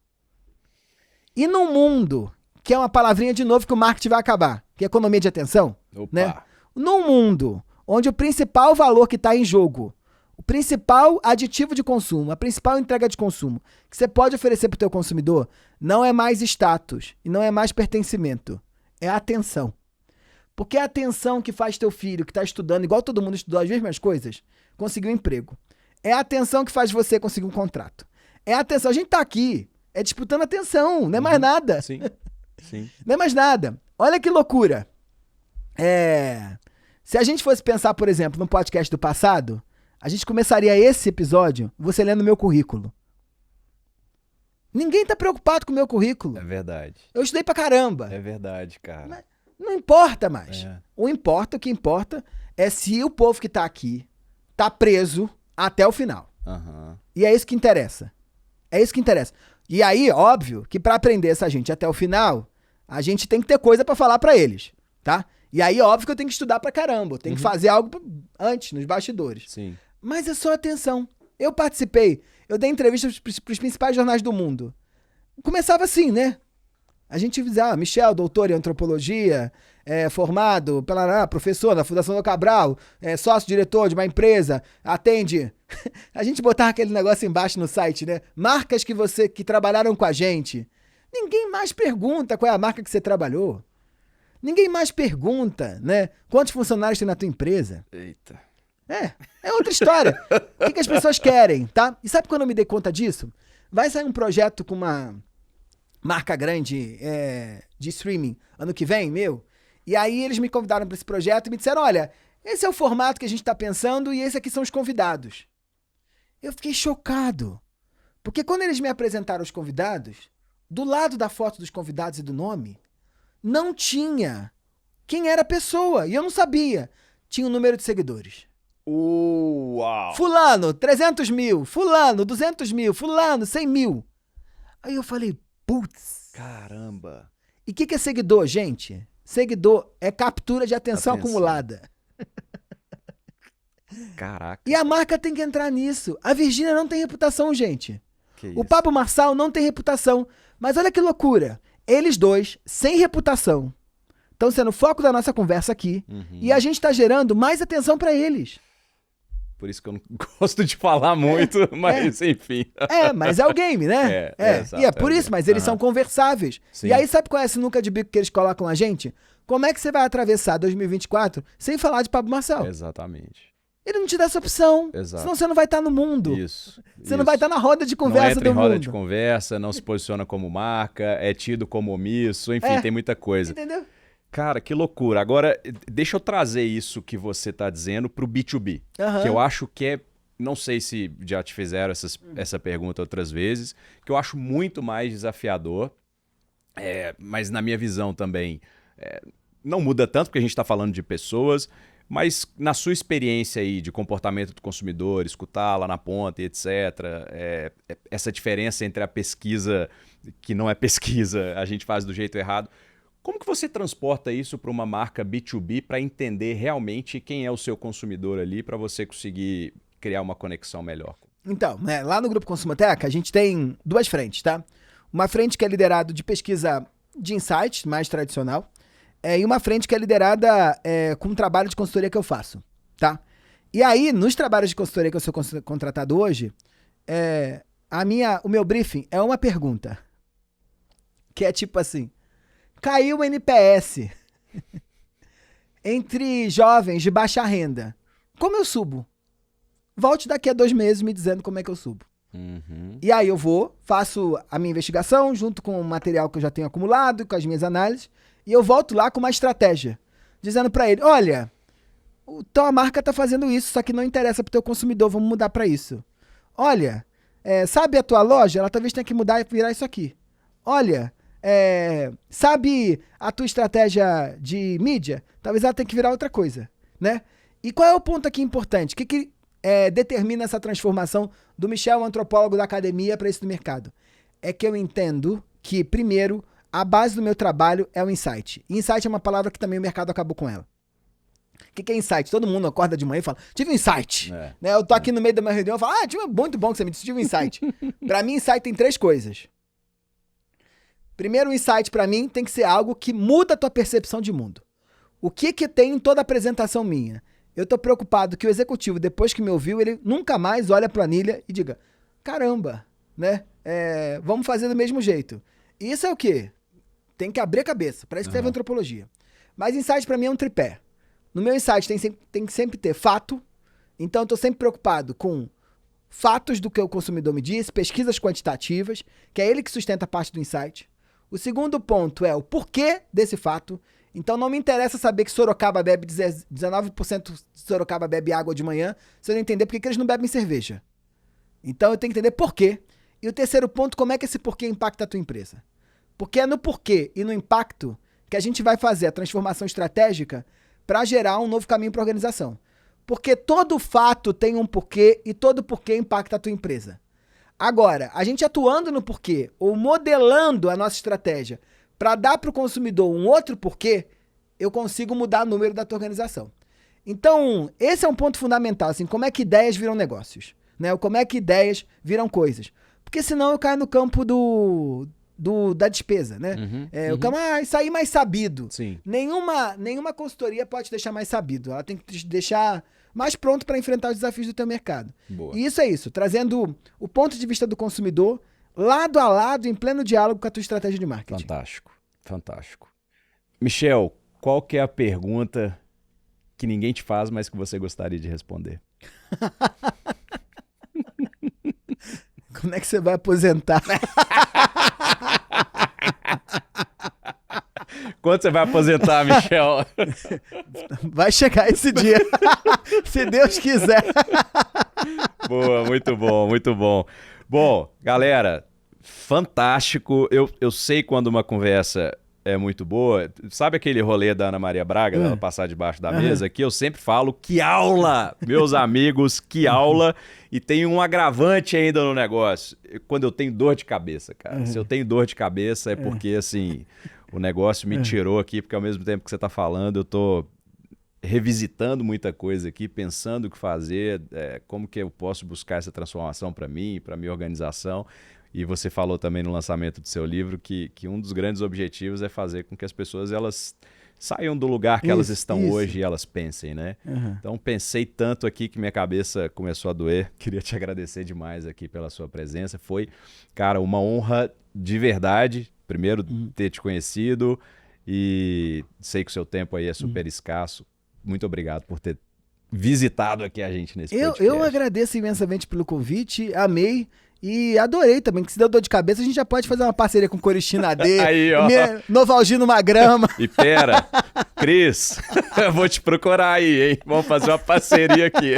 E num mundo, que é uma palavrinha de novo que o marketing vai acabar, que é economia de atenção, né? Num mundo onde o principal valor que está em jogo, o principal aditivo de consumo, a principal entrega de consumo que você pode oferecer para o teu consumidor não é mais status e não é mais pertencimento, é atenção. Porque é a atenção que faz teu filho, que está estudando, igual todo mundo estudou as mesmas coisas, conseguir um emprego. É a atenção que faz você conseguir um contrato. É a atenção. A gente tá aqui, é disputando atenção, não é mais nada. Sim, sim. Não é mais nada. Olha que loucura. Se a gente fosse pensar, por exemplo, no podcast do passado, a gente começaria esse episódio você lendo meu currículo. Ninguém tá preocupado com o meu currículo. É verdade. Eu estudei pra caramba. É verdade, cara. Mas não importa mais. É. O que importa é se o povo que tá aqui tá preso até o final. Uhum. E é isso que interessa. É isso que interessa. E aí, óbvio, que pra aprender essa gente até o final, a gente tem que ter coisa pra falar pra eles, tá? E aí, óbvio que eu tenho que estudar pra caramba. Eu tenho que fazer algo antes, nos bastidores. Sim. Mas é só atenção. Eu participei, eu dei entrevistas pros principais jornais do mundo. Começava assim, né? A gente dizia, Michel, doutor em antropologia, formado pela professor da Fundação do Cabral, sócio-diretor de uma empresa, atende. A gente botava aquele negócio embaixo no site, né? Marcas que trabalharam com a gente. Ninguém mais pergunta qual é a marca que você trabalhou. Ninguém mais pergunta, né? Quantos funcionários tem na tua empresa? Eita. É outra história. O que as pessoas querem, tá? E sabe quando eu me dei conta disso? Vai sair um projeto com uma marca grande de streaming ano que vem, meu. E aí eles me convidaram para esse projeto e me disseram, olha, esse é o formato que a gente tá pensando e esse aqui são os convidados. Eu fiquei chocado. Porque quando eles me apresentaram os convidados, do lado da foto dos convidados e do nome, não tinha quem era a pessoa. E eu não sabia. Tinha um número de seguidores. Uau! Fulano, 300 mil. Fulano, 200 mil. Fulano, 100 mil. Aí eu falei, putz. Caramba. E o que é seguidor, gente? Seguidor é captura de atenção acumulada. Caraca. E a marca tem que entrar nisso. A Virgínia não tem reputação, gente. O Pablo Marçal não tem reputação. Mas olha que loucura. Eles dois, sem reputação, estão sendo o foco da nossa conversa aqui. E a gente está gerando mais atenção para eles. Por isso que eu não gosto de falar muito, mas enfim. Mas é o game, né? E é por isso, mas eles são conversáveis. Sim. E aí sabe qual é a sinuca de bico que eles colocam a gente? Como é que você vai atravessar 2024 sem falar de Pablo Marçal? Exatamente. Ele não te dá essa opção. Exato. Senão você não vai estar no mundo. Você não vai estar na roda de conversa do mundo. Não entra em roda de conversa, não se posiciona como marca, é tido como omisso, enfim, tem muita coisa. Entendeu? Cara, que loucura. Agora, deixa eu trazer isso que você está dizendo pro B2B, que eu acho que é, não sei se já te fizeram essa pergunta outras vezes, que eu acho muito mais desafiador, mas na minha visão também não muda tanto, porque a gente está falando de pessoas, mas na sua experiência aí de comportamento do consumidor, escutar lá na ponta e etc., essa diferença entre a pesquisa, que não é pesquisa, a gente faz do jeito errado, como que você transporta isso para uma marca B2B para entender realmente quem é o seu consumidor ali, para você conseguir criar uma conexão melhor? Então, lá no Grupo Consumoteca, a gente tem duas frentes, tá? Uma frente que é liderada de pesquisa de insights, mais tradicional, e uma frente que é liderada com um trabalho de consultoria que eu faço, tá? E aí, nos trabalhos de consultoria que eu sou contratado hoje, o meu briefing é uma pergunta, que é tipo assim, caiu o NPS entre jovens de baixa renda, como eu subo? Volte daqui a 2 meses me dizendo como é que eu subo. E aí eu faço a minha investigação junto com o material que eu já tenho acumulado, com as minhas análises, e eu volto lá com uma estratégia, dizendo para ele, olha, tua marca tá fazendo isso, só que não interessa pro teu consumidor, vamos mudar para isso. Olha, sabe a tua loja? Ela talvez tenha que mudar e virar isso aqui. Olha, sabe a tua estratégia de mídia? Talvez ela tenha que virar outra coisa, né? E qual é o ponto aqui importante? O que determina essa transformação do Michel, antropólogo da academia, para esse do mercado? É que eu entendo que, primeiro, a base do meu trabalho é o insight. E insight é uma palavra que também o mercado acabou com ela. O que é insight? Todo mundo acorda de manhã e fala, tive um insight. Né? Eu tô aqui no meio da minha reunião e falo, muito bom que você me disse, tive um insight. Pra mim, insight tem 3 coisas. Primeiro, um insight pra mim tem que ser algo que muda a tua percepção de mundo. O que tem em toda apresentação minha? Eu tô preocupado que o executivo, depois que me ouviu, ele nunca mais olha a planilha e diga, caramba, né? Vamos fazer do mesmo jeito. Isso é o quê? Tem que abrir a cabeça. Para isso que serve a antropologia. Mas insight pra mim é um tripé. No meu insight tem que sempre ter fato. Então eu tô sempre preocupado com fatos do que o consumidor me diz, pesquisas quantitativas, que é ele que sustenta a parte do insight. O segundo ponto é o porquê desse fato. Então não me interessa saber que Sorocaba bebe 19% de Sorocaba bebe água de manhã, se eu não entender por que eles não bebem cerveja. Então eu tenho que entender porquê. E o terceiro ponto, como é que esse porquê impacta a tua empresa? Porque é no porquê e no impacto que a gente vai fazer a transformação estratégica para gerar um novo caminho para a organização. Porque todo fato tem um porquê e todo porquê impacta a tua empresa. Agora, a gente atuando no porquê ou modelando a nossa estratégia para dar para o consumidor um outro porquê, eu consigo mudar o número da tua organização. Então, esse é um ponto fundamental, assim, como é que ideias viram negócios, né? Como é que ideias viram coisas. Porque senão eu caio no campo da despesa, né? O campo, isso aí mais sabido. Sim. Nenhuma consultoria pode te deixar mais sabido. Ela tem que te deixar mais pronto para enfrentar os desafios do teu mercado. Boa. E isso é isso, trazendo o ponto de vista do consumidor lado a lado, em pleno diálogo com a tua estratégia de marketing. Fantástico, fantástico. Michel, qual que é a pergunta que ninguém te faz, mas que você gostaria de responder? Como é que você vai aposentar? Quando você vai aposentar, Michel? Vai chegar esse dia, se Deus quiser. Boa, muito bom, muito bom. Bom, galera, fantástico. Eu sei quando uma conversa é muito boa. Sabe aquele rolê da Ana Maria Braga, dela passar debaixo da mesa? Que eu sempre falo, que aula, meus amigos, que aula. E tem um agravante ainda no negócio. Quando eu tenho dor de cabeça, cara. Se eu tenho dor de cabeça é porque, assim, o negócio me tirou aqui, porque ao mesmo tempo que você tá falando, eu tô revisitando muita coisa aqui, pensando o que fazer, como que eu posso buscar essa transformação para mim, para minha organização. E você falou também no lançamento do seu livro que um dos grandes objetivos é fazer com que as pessoas elas saiam do lugar que elas estão hoje e elas pensem, né? Então pensei tanto aqui que minha cabeça começou a doer. Queria te agradecer demais aqui pela sua presença. Foi, cara, uma honra de verdade, primeiro ter te conhecido, e sei que o seu tempo aí é super escasso. Muito obrigado por ter visitado aqui a gente nesse podcast. Eu agradeço imensamente pelo convite, amei e adorei também, que se deu dor de cabeça, a gente já pode fazer uma parceria com Coristina AD, aí, ó. Novalgino Magrama. E pera, Cris, eu vou te procurar aí, hein? Vamos fazer uma parceria aqui.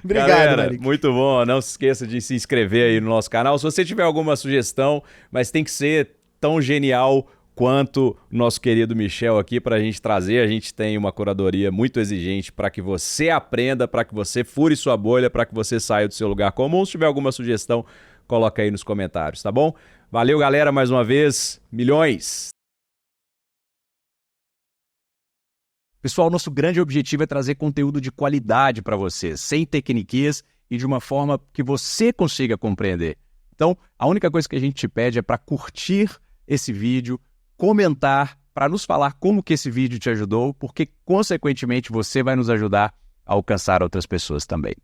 Obrigado, galera, Marico. muito bom. Não se esqueça de se inscrever aí no nosso canal. Se você tiver alguma sugestão, mas tem que ser tão genial quanto o nosso querido Michel aqui para a gente trazer. A gente tem uma curadoria muito exigente para que você aprenda, para que você fure sua bolha, para que você saia do seu lugar comum. Se tiver alguma sugestão, coloca aí nos comentários, tá bom? Valeu, galera, mais uma vez. Milhões! Pessoal, nosso grande objetivo é trazer conteúdo de qualidade para você, sem tecniquias e de uma forma que você consiga compreender. Então, a única coisa que a gente te pede é para curtir esse vídeo, comentar, para nos falar como que esse vídeo te ajudou, porque, consequentemente, você vai nos ajudar a alcançar outras pessoas também.